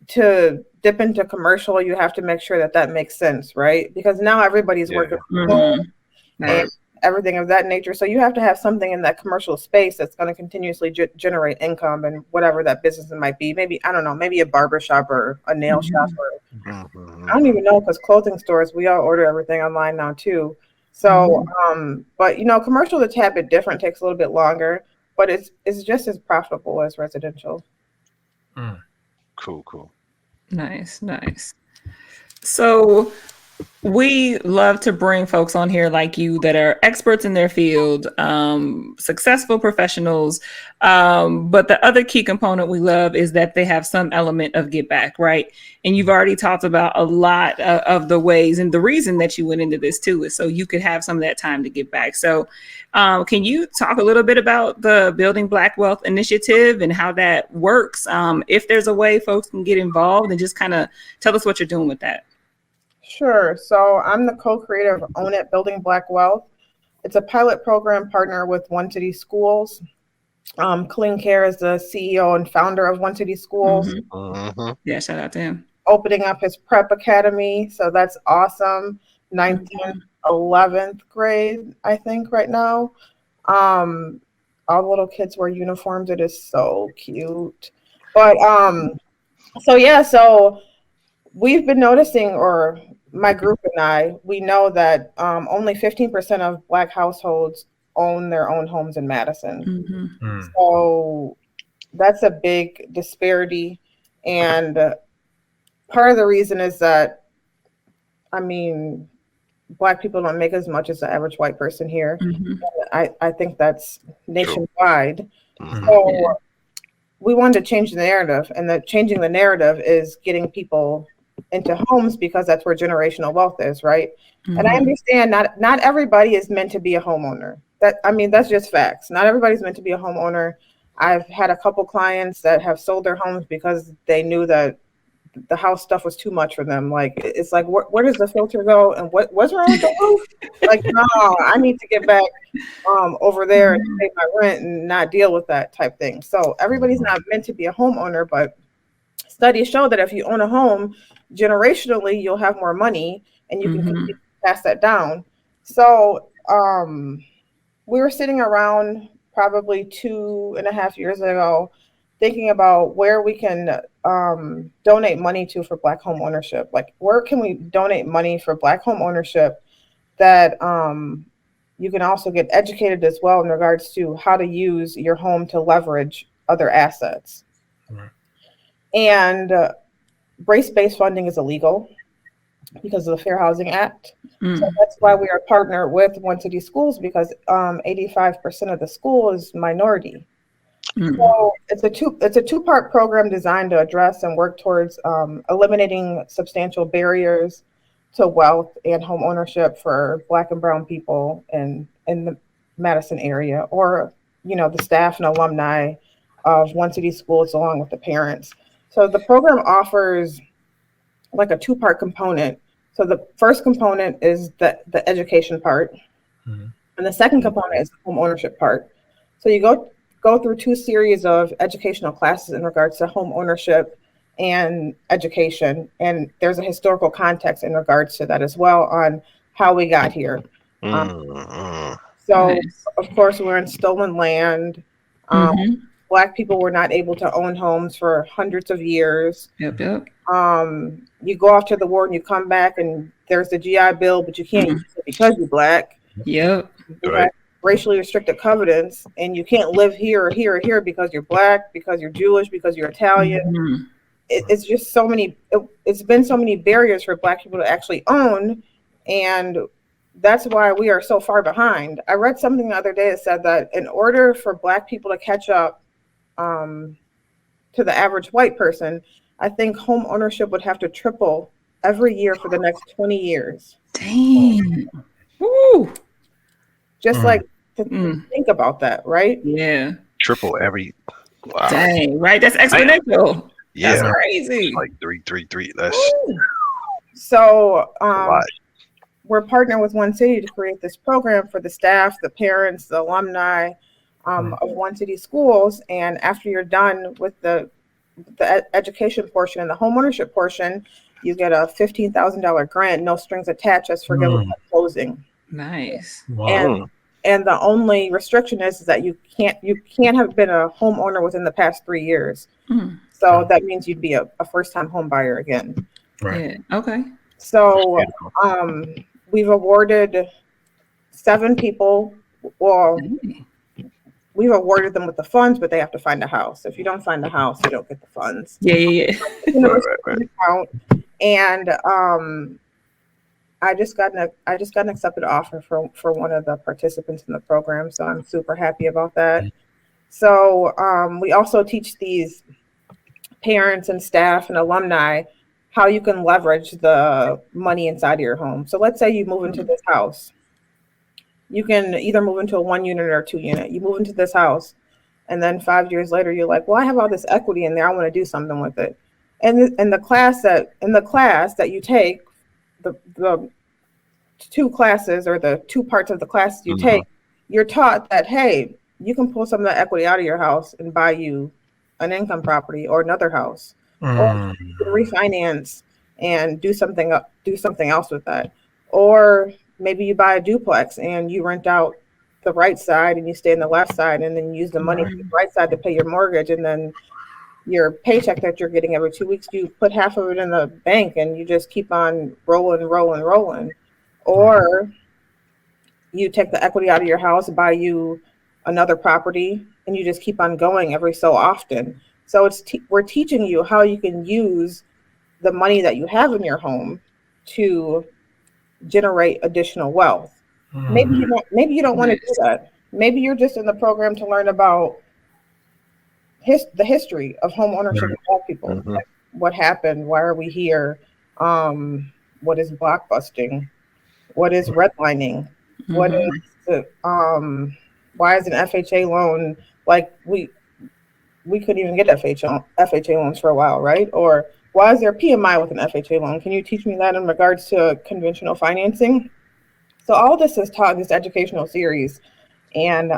to dip into commercial, you have to make sure that makes sense, right? Because now everybody's working from home and everything of that nature. So you have to have something in that commercial space that's going to continuously generate income and whatever that business might be. Maybe, I don't know, maybe a barber shop or a nail shop. Or I don't even know, because clothing stores, we all order everything online now too. So, but you know, commercial is a tad bit different, takes a little bit longer, but it's just as profitable as residential. Cool. Nice. So We love to bring folks on here like you that are experts in their field, successful professionals. But the other key component we love is that they have some element of get back, right? And you've already talked about a lot of the ways, and the reason that you went into this too is so you could have some of that time to get back. So can you talk a little bit about the Building Black Wealth Initiative and how that works? If there's a way folks can get involved, and just kind of tell us what you're doing with that. Sure. So I'm the co-creator of Own It, Building Black Wealth. It's a pilot program partner with One City Schools. Clean Care is the CEO and founder of One City Schools. Yeah, shout out to him. Opening up his prep academy. So that's awesome. 9th and 11th grade, I think, right now. All the little kids wear uniforms. It is so cute. But so we've been noticing, or my group and I, we know that only 15% of Black households own their own homes in Madison. So that's a big disparity. And part of the reason is that, I mean, Black people don't make as much as the average white person here. I think that's nationwide. So we wanted to change the narrative, and changing the narrative is getting people into homes, because that's where generational wealth is, right? And I understand not everybody is meant to be a homeowner. That's just facts. Not everybody's meant to be a homeowner. I've had a couple clients that have sold their homes because they knew that the house stuff was too much for them. Like, it's like, where does the filter go, and what's wrong with the roof? Like, no, I need to get back over there and pay my rent and not deal with that type thing. So everybody's not meant to be a homeowner, but studies show that if you own a home, generationally, you'll have more money, and you can pass that down. So we were sitting around probably 2.5 years ago thinking about where we can donate money to for Black home ownership. Like, where can we donate money for Black home ownership that you can also get educated as well in regards to how to use your home to leverage other assets. And race-based funding is illegal because of the Fair Housing Act. So that's why we are partnered with One City Schools, because 85% of the school is minority. So it's a two-part program designed to address and work towards eliminating substantial barriers to wealth and home ownership for Black and brown people in the Madison area, or the staff and alumni of One City Schools, along with the parents. So the program offers like a two-part component. So the first component is the education part, and the second component is the home ownership part. So you go through 2 series of educational classes in regards to home ownership and education, and there's a historical context in regards to that as well on how we got here. So of course, we're in stolen land. Black people were not able to own homes for hundreds of years. You go off to the war and you come back and there's the GI Bill, but you can't use it because you're Black. You have racially restricted covenants, and you can't live here or here or here because you're Black, because you're Jewish, because you're Italian. It's just so many. It's been so many barriers for Black people to actually own, and that's why we are so far behind. I read something the other day that said that in order for Black people to catch up to the average white person, I think home ownership would have to triple every year for the next 20 years. Dang. Woo. Just like to think about that, right? Yeah. Triple every. Wow. Dang, right? That's exponential. Yeah. That's crazy. Like 3. That's so a lot. We're partnering with One City to create this program for the staff, the parents, the alumni of One City Schools. And after you're done with the education portion and the homeownership portion, you get a $15,000 grant, no strings attached, as forgivable at closing. Nice. Wow. And the only restriction is that you can't have been a homeowner within the past 3 years. So that means you'd be a first-time home buyer again. Right. Yeah. Okay. So we've awarded 7 people. Well, we've awarded them with the funds, but they have to find a house. If you don't find a house, you don't get the funds. Yeah. Account. And I just got an accepted offer for one of the participants in the program, so I'm super happy about that. So we also teach these parents and staff and alumni how you can leverage the money inside of your home. So let's say you move into this house. You can either move into a 1 unit or 2 unit. You move into this house, and then 5 years later, you're like, well, I have all this equity in there. I want to do something with it. And in the class that you take, the 2 classes or the 2 parts of the class you take, you're taught that, hey, you can pull some of that equity out of your house and buy you an income property or another house, or you can refinance and do something else with that. Or maybe you buy a duplex and you rent out the right side and you stay in the left side, and then use the money from the right side to pay your mortgage, and then your paycheck that you're getting every 2 weeks, you put half of it in the bank and you just keep on rolling. Or you take the equity out of your house, buy you another property, and you just keep on going every so often. So we're teaching you how you can use the money that you have in your home to generate additional wealth. Maybe you don't want to do that. Maybe you're just in the program to learn about the history of home ownership with Black people. Like, what happened? Why are we here? What is blockbusting? What is redlining? What is the why is an FHA loan, like we couldn't even get FHA loans for a while, right? Or why is there PMI with an FHA loan? Can you teach me that in regards to conventional financing? So all this is taught in this educational series, and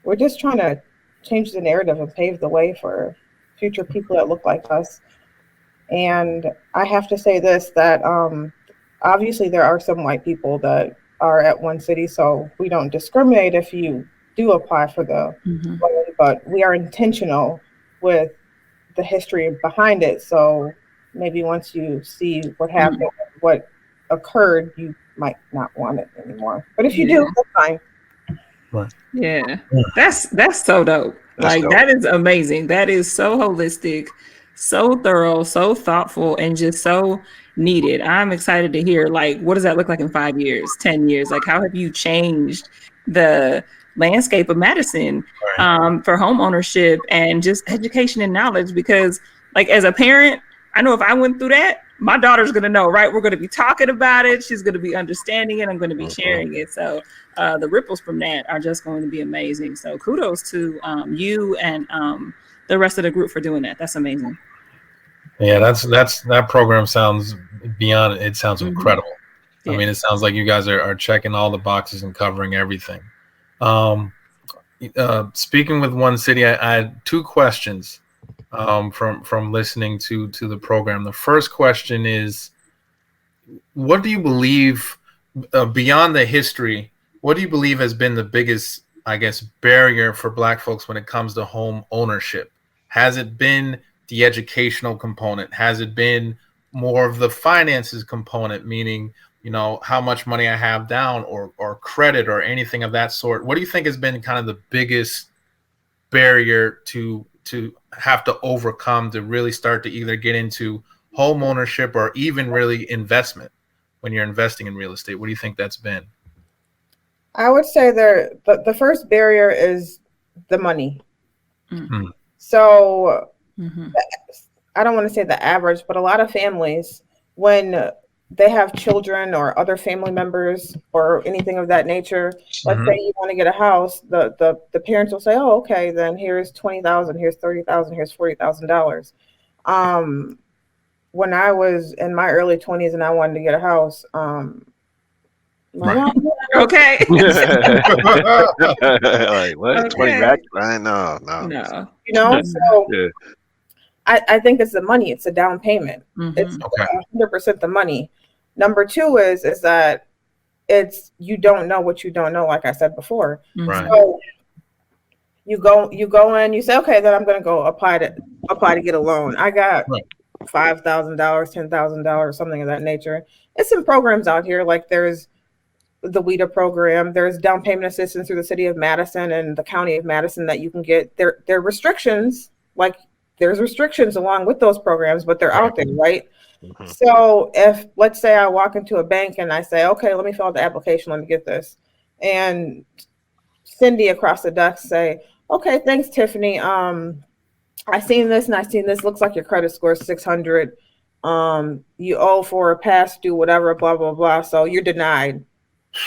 we're just trying to change the narrative and pave the way for future people that look like us. And I have to say this, that obviously there are some white people that are at One City, so we don't discriminate if you do apply for the loan, but we are intentional with the history behind it. So maybe once you see what happened, what occurred, you might not want it anymore. But if you do, that's fine. Right. Yeah, that's so dope. That is amazing. That is so holistic, so thorough, so thoughtful, and just so needed. I'm excited to hear, like, what does that look like in 5 years, 10 years? Like, how have you changed the landscape of Madison for home ownership and just education and knowledge? Because, like, as a parent, I know if I went through that, my daughter's going to know, right? We're going to be talking about it. She's going to be understanding it. I'm going to be sharing it. So the ripples from that are just going to be amazing. So kudos to you and the rest of the group for doing that. That's amazing. Yeah, that program sounds beyond. It sounds incredible. Yeah. I mean, it sounds like you guys are checking all the boxes and covering everything. Speaking with One City, I had 2 questions from listening to the program. The first question is, what do you believe, beyond the history, what do you believe has been the biggest, I guess, barrier for Black folks when it comes to home ownership? Has it been the educational component? Has it been more of the finances component, meaning, you know, how much money I have down, or credit, or anything of that sort? What do you think has been kind of the biggest barrier to have to overcome to really start to either get into home ownership or even really investment when you're investing in real estate? What do you think that's been? I would say the first barrier is the money. So I don't want to say the average, but a lot of families, when they have children or other family members or anything of that nature, let's say you want to get a house, the parents will say, oh, okay, then here's $20,000, here's $30,000, here's $40,000. When I was in my early 20s and I wanted to get a house, my mom, okay. Like, what? Okay. 20 racks? Right? No. You know, so I think it's the money. It's a down payment. It's 100% the money. Number 2 is that it's, you don't know what you don't know, like I said before. Right. So you go in, you say, okay, then I'm going to go apply to get a loan. I got $5,000, $10,000, something of that nature. It's some programs out here, like there's the WIDA program. There's down payment assistance through the city of Madison and the county of Madison that you can get. There are restrictions, like there's restrictions along with those programs, but they're out there, right? Mhm. So if, let's say I walk into a bank and I say, okay, let me fill out the application, let me get this. And Cindy across the desk say, okay, thanks, Tiffany. I seen this and I seen this. Looks like your credit score is 600. You owe for a past due, whatever, blah, blah, blah. So you're denied.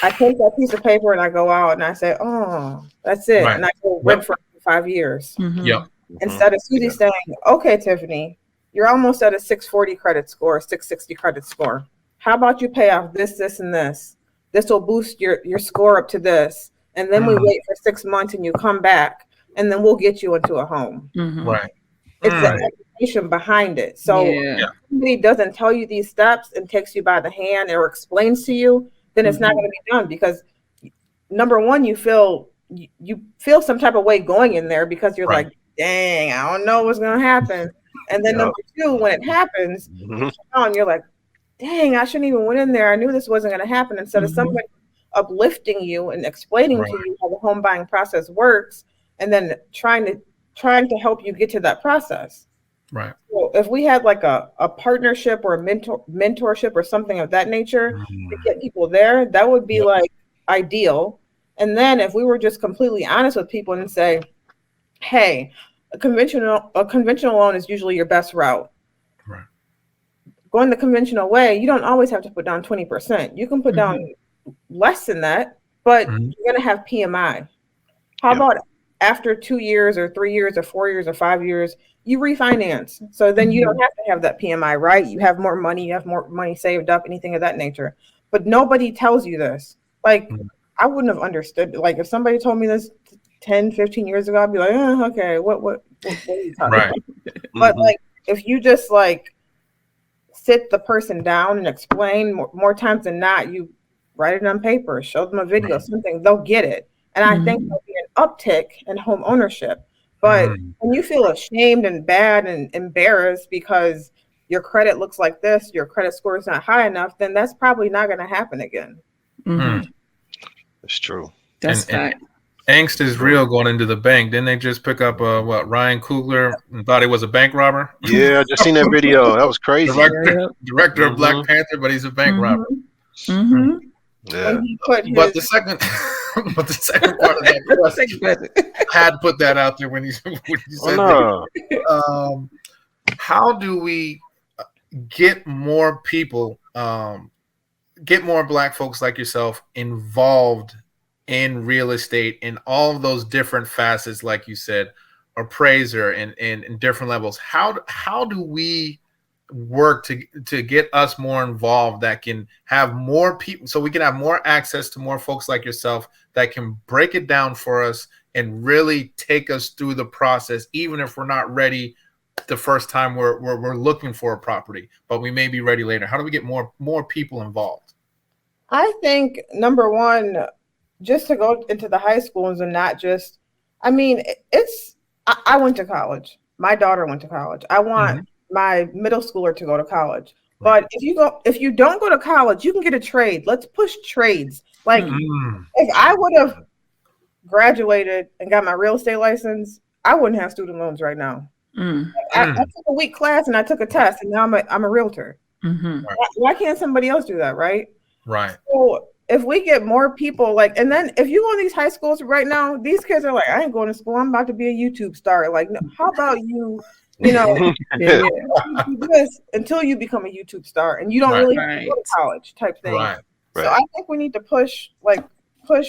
I take that piece of paper and I go out and I say, oh, that's it. Right. And I go rent for 5 years. Mhm. Yep. Instead of Susie saying, okay, Tiffany, you're almost at a 640 credit score, 660 credit score. How about you pay off this, this, and this? This will boost your score up to this. And then we wait for 6 months and you come back and then we'll get you into a home. Mhm. Right. It's the education behind it. So Yeah. if somebody doesn't tell you these steps and takes you by the hand or explains to you, then it's not going to be done, because number one, you feel some type of way going in there because you're like, dang, I don't know what's going to happen. And then number two, when it happens, you're like, dang, I shouldn't even went in there. I knew this wasn't going to happen. Instead of somebody uplifting you and explaining to you how the home buying process works, and then trying to help you get to that process. Right. So if we had like a partnership or a mentorship or something of that nature to get people there, that would be like ideal. And then if we were just completely honest with people and say, hey, a conventional loan is usually your best route. Right. Going the conventional way, you don't always have to put down 20%. You can put down less than that, but you're going to have PMI. How about after 2 years or 3 years or 4 years or 5 years, you refinance? So then you don't have to have that PMI, right? You have more money saved up, anything of that nature. But nobody tells you this. Like, I wouldn't have understood. Like, if somebody told me this 10, 15 years ago, I'd be like, okay, what are you talking about? But like, if you just like sit the person down and explain more times than not, you write it on paper, show them a video, something, they'll get it. And I think there'll be an uptick in home ownership. But when you feel ashamed and bad and embarrassed because your credit looks like this, your credit score is not high enough, then that's probably not going to happen again. It's true. That's fact. Angst is real going into the bank. Didn't they just pick up Ryan Coogler and thought he was a bank robber? Yeah, I just seen that video. That was crazy. Director of Black Panther, but he's a bank robber. Yeah. But the second part of that question, I had to put that out there when you said that. How do we get more people, get more Black folks like yourself involved in real estate in all of those different facets, like you said, appraiser and in different levels? How do we work to get us more involved, that can have more people, so we can have more access to more folks like yourself that can break it down for us and really take us through the process, even if we're not ready the first time we're looking for a property, but we may be ready later? How do we get more people involved? I think number one, just to go into the high schools and not just, I mean, I went to college. My daughter went to college. I want my middle schooler to go to college. But if you don't go to college, you can get a trade. Let's push trades. Like, if I would have graduated and got my real estate license, I wouldn't have student loans right now. I took a week class and I took a test, and now I'm a realtor. Why can't somebody else do that, right? Right. So if we get more people, like, and then if you go in these high schools right now, these kids are like, I ain't going to school, I'm about to be a YouTube star. Like, no, how about you do this until you become a YouTube star, and you don't really have to go to college type thing. So I think we need to push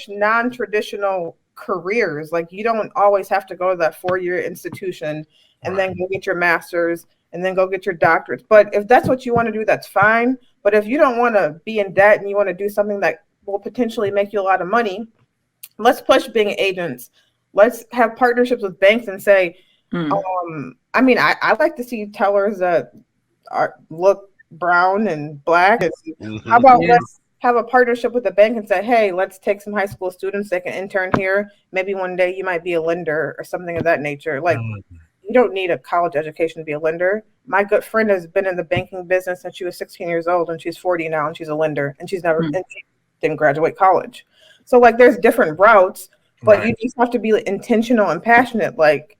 non-traditional careers. Like, you don't always have to go to that 4-year institution and then go get your master's and then go get your doctorates. But if that's what you want to do, that's fine. But if you don't want to be in debt and you want to do something that will potentially make you a lot of money, let's push being agents. Let's have partnerships with banks and say, I mean, I like to see tellers that look brown and black. How about let's have a partnership with the bank and say, hey, let's take some high school students that can intern here. Maybe one day you might be a lender or something of that nature. Like, you don't need a college education to be a lender. My good friend has been in the banking business since she was 16 years old, and she's 40 now, and she's a lender, and she's never and she didn't graduate college. So, like, there's different routes, but you just have to be intentional and passionate. Like,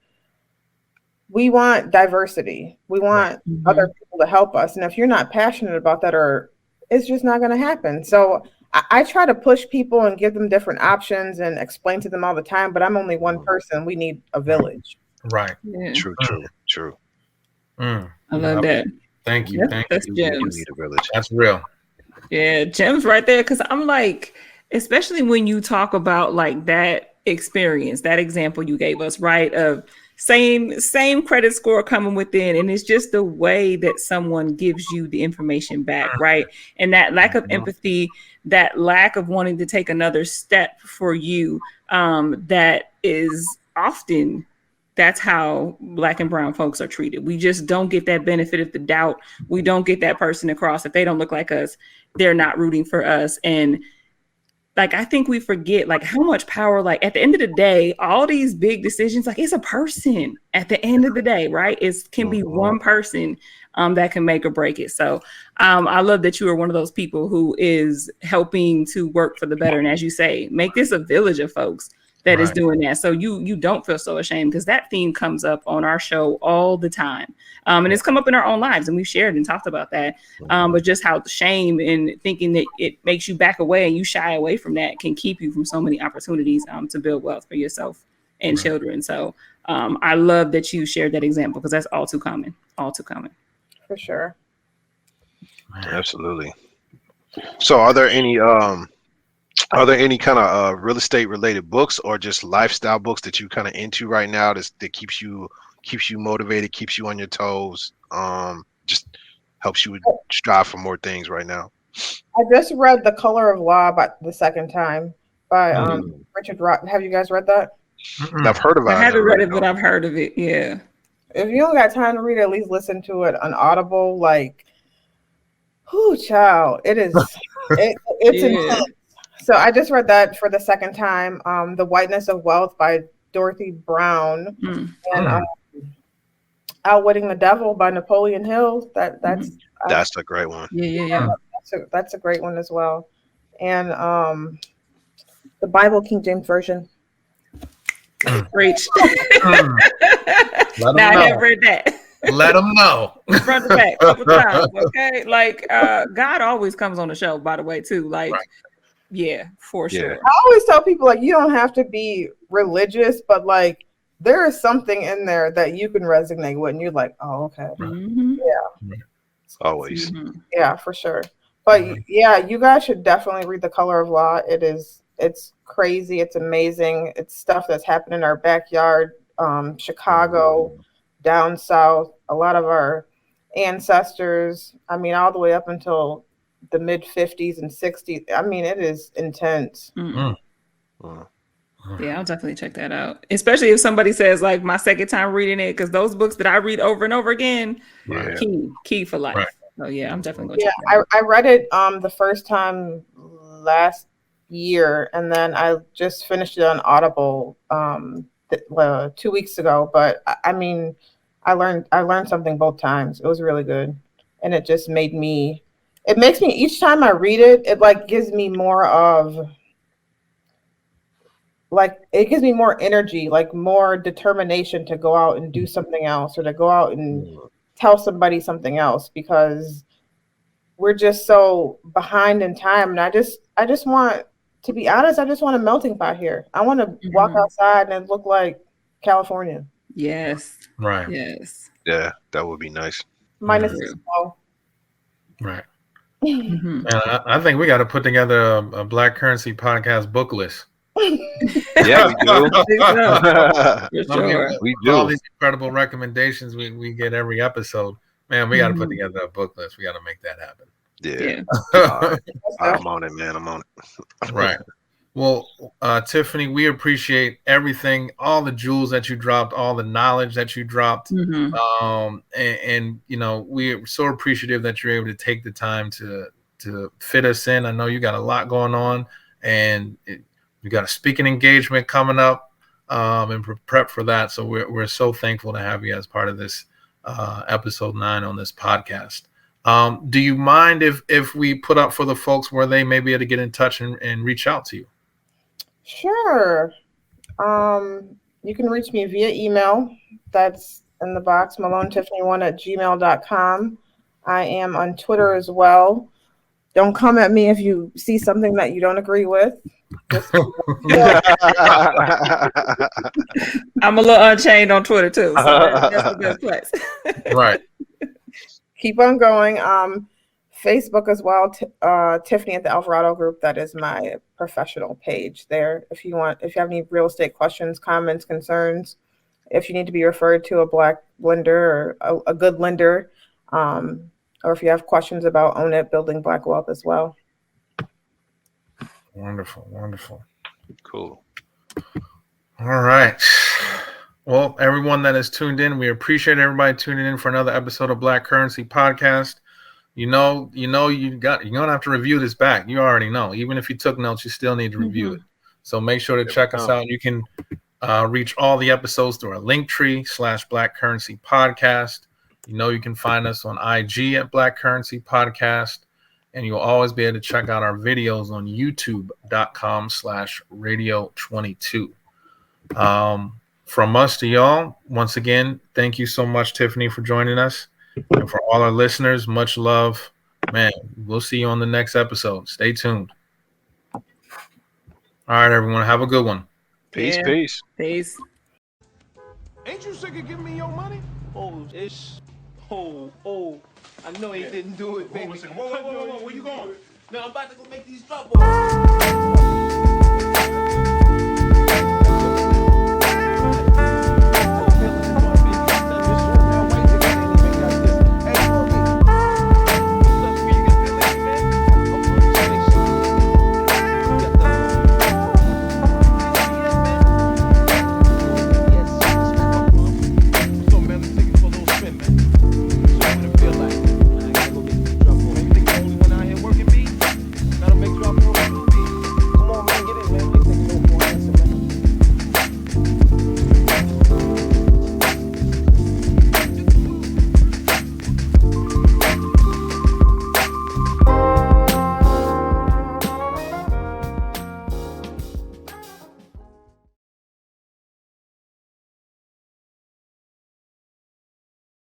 we want diversity. We want other people to help us. And if you're not passionate about that, or it's just not going to happen. So I try to push people and give them different options and explain to them all the time, but I'm only one person. We need a village. Right. Yeah. True. Mm. I love that. Thank you. That's You gems. need a village. That's real. Yeah, gems right there. Because I'm like, especially when you talk about like that experience, that example you gave us, right? Of same credit score coming within, and it's just the way that someone gives you the information back, right? And that lack of empathy, that lack of wanting to take another step for you, that is often. That's how Black and brown folks are treated. We just don't get that benefit of the doubt. We don't get that person across. If they don't look like us, they're not rooting for us. And like, I think we forget like how much power, like at the end of the day, all these big decisions, like it's a person at the end of the day, right? It can be one person that can make or break it. So I love that you are one of those people who is helping to work for the better. And as you say, make this a village of folks that is doing that. So you don't feel so ashamed, because that theme comes up on our show all the time. And it's come up in our own lives, and we've shared and talked about that. But just how shame and thinking that it makes you back away and you shy away from that can keep you from so many opportunities to build wealth for yourself and children. So I love that you shared that example, because that's all too common. For sure. Absolutely. So are there any kind of real estate related books or just lifestyle books that you kind of into right now that keeps you motivated, keeps you on your toes, just helps you strive for more things right now? I just read The Color of Law the second time by Richard Rock. Have you guys read that? I've heard about it. I haven't read it, but I've heard of it. Yeah. If you don't got time to read it, at least listen to it on Audible. Like, whoo, child, it is. It's intense. So I just read that for the second time. The Whiteness of Wealth by Dorothy Brown, and Outwitting the Devil by Napoleon Hill. That's a great one. Yeah. That's a great one as well. And the Bible King James Version. Preach. Now I have read that. Let them know. Front to back, couple times, okay? Like God always comes on the show, by the way, too. Like, yeah, for sure. I always tell people, like, you don't have to be religious, but like there is something in there that you can resonate with, and you're like, oh, okay. Yeah. Always. Yeah, for sure. But yeah, you guys should definitely read The Color of Law. It's crazy. It's amazing. It's stuff that's happened in our backyard, Chicago, down south. A lot of our ancestors, I mean, all the way up until the mid 50s and 60s. I mean, it is intense. Yeah, I'll definitely check that out. Especially if somebody says like my second time reading it, because those books that I read over and over again, key for life. So yeah, I'm definitely going to check that out. I read it the first time last year, and then I just finished it on Audible 2 weeks ago. But I mean, I learned something both times. It was really good, and it just makes me each time I read it, it like gives me more of like, it gives me more energy, like more determination to go out and do something else, or to go out and tell somebody something else, because we're just so behind in time. And I just want, to be honest, I just want a melting pot here. I want to walk outside and it look like California. Yes. Right. Yes. Yeah, that would be nice. Minus the snow. Right. And I think we got to put together a Black Currency podcast book list. Yeah, we do. We do. All these incredible recommendations we get every episode. Man, we got to put together a book list. We got to make that happen. Yeah. I'm on it, man. I'm on it. Right. Well, Tiffany, we appreciate everything, all the jewels that you dropped, all the knowledge that you dropped. And you know, we're so appreciative that you're able to take the time to fit us in. I know you got a lot going on, and you got a speaking engagement coming up, and prep for that. So we're so thankful to have you as part of this episode 9 on this podcast. Do you mind if we put up for the folks where they may be able to get in touch and reach out to you? Sure. You can reach me via email. That's in the box, malonetiffany1@gmail.com. I am on Twitter as well. Don't come at me if you see something that you don't agree with. I'm a little unchained on Twitter too, so that's the best place. Right. Keep on going. Facebook as well. Tiffany at the Alvarado Group. That is my professional page there. If you have any real estate questions, comments, concerns, if you need to be referred to a black lender or a good lender, or if you have questions about Own It, building black wealth as well. Wonderful, wonderful. Cool. All right. Well, everyone that is tuned in, we appreciate everybody tuning in for another episode of Black Currency Podcast. You don't have to review this back. You already know. Even if you took notes, you still need to review it. So make sure to check us out. You can reach all the episodes through our Linktree/Black Currency Podcast. You can find us on IG at Black Currency Podcast, and you'll always be able to check out our videos on youtube.com/radio22. From us to y'all, once again, thank you so much, Tiffany, for joining us. And for all our listeners, much love. Man, we'll see you on the next episode. Stay tuned. All right, everyone. Have a good one. Peace. Peace. Ain't you sick of giving me your money? I know he didn't do it, baby. Whoa, where you going? No, I'm about to go make these drop balls.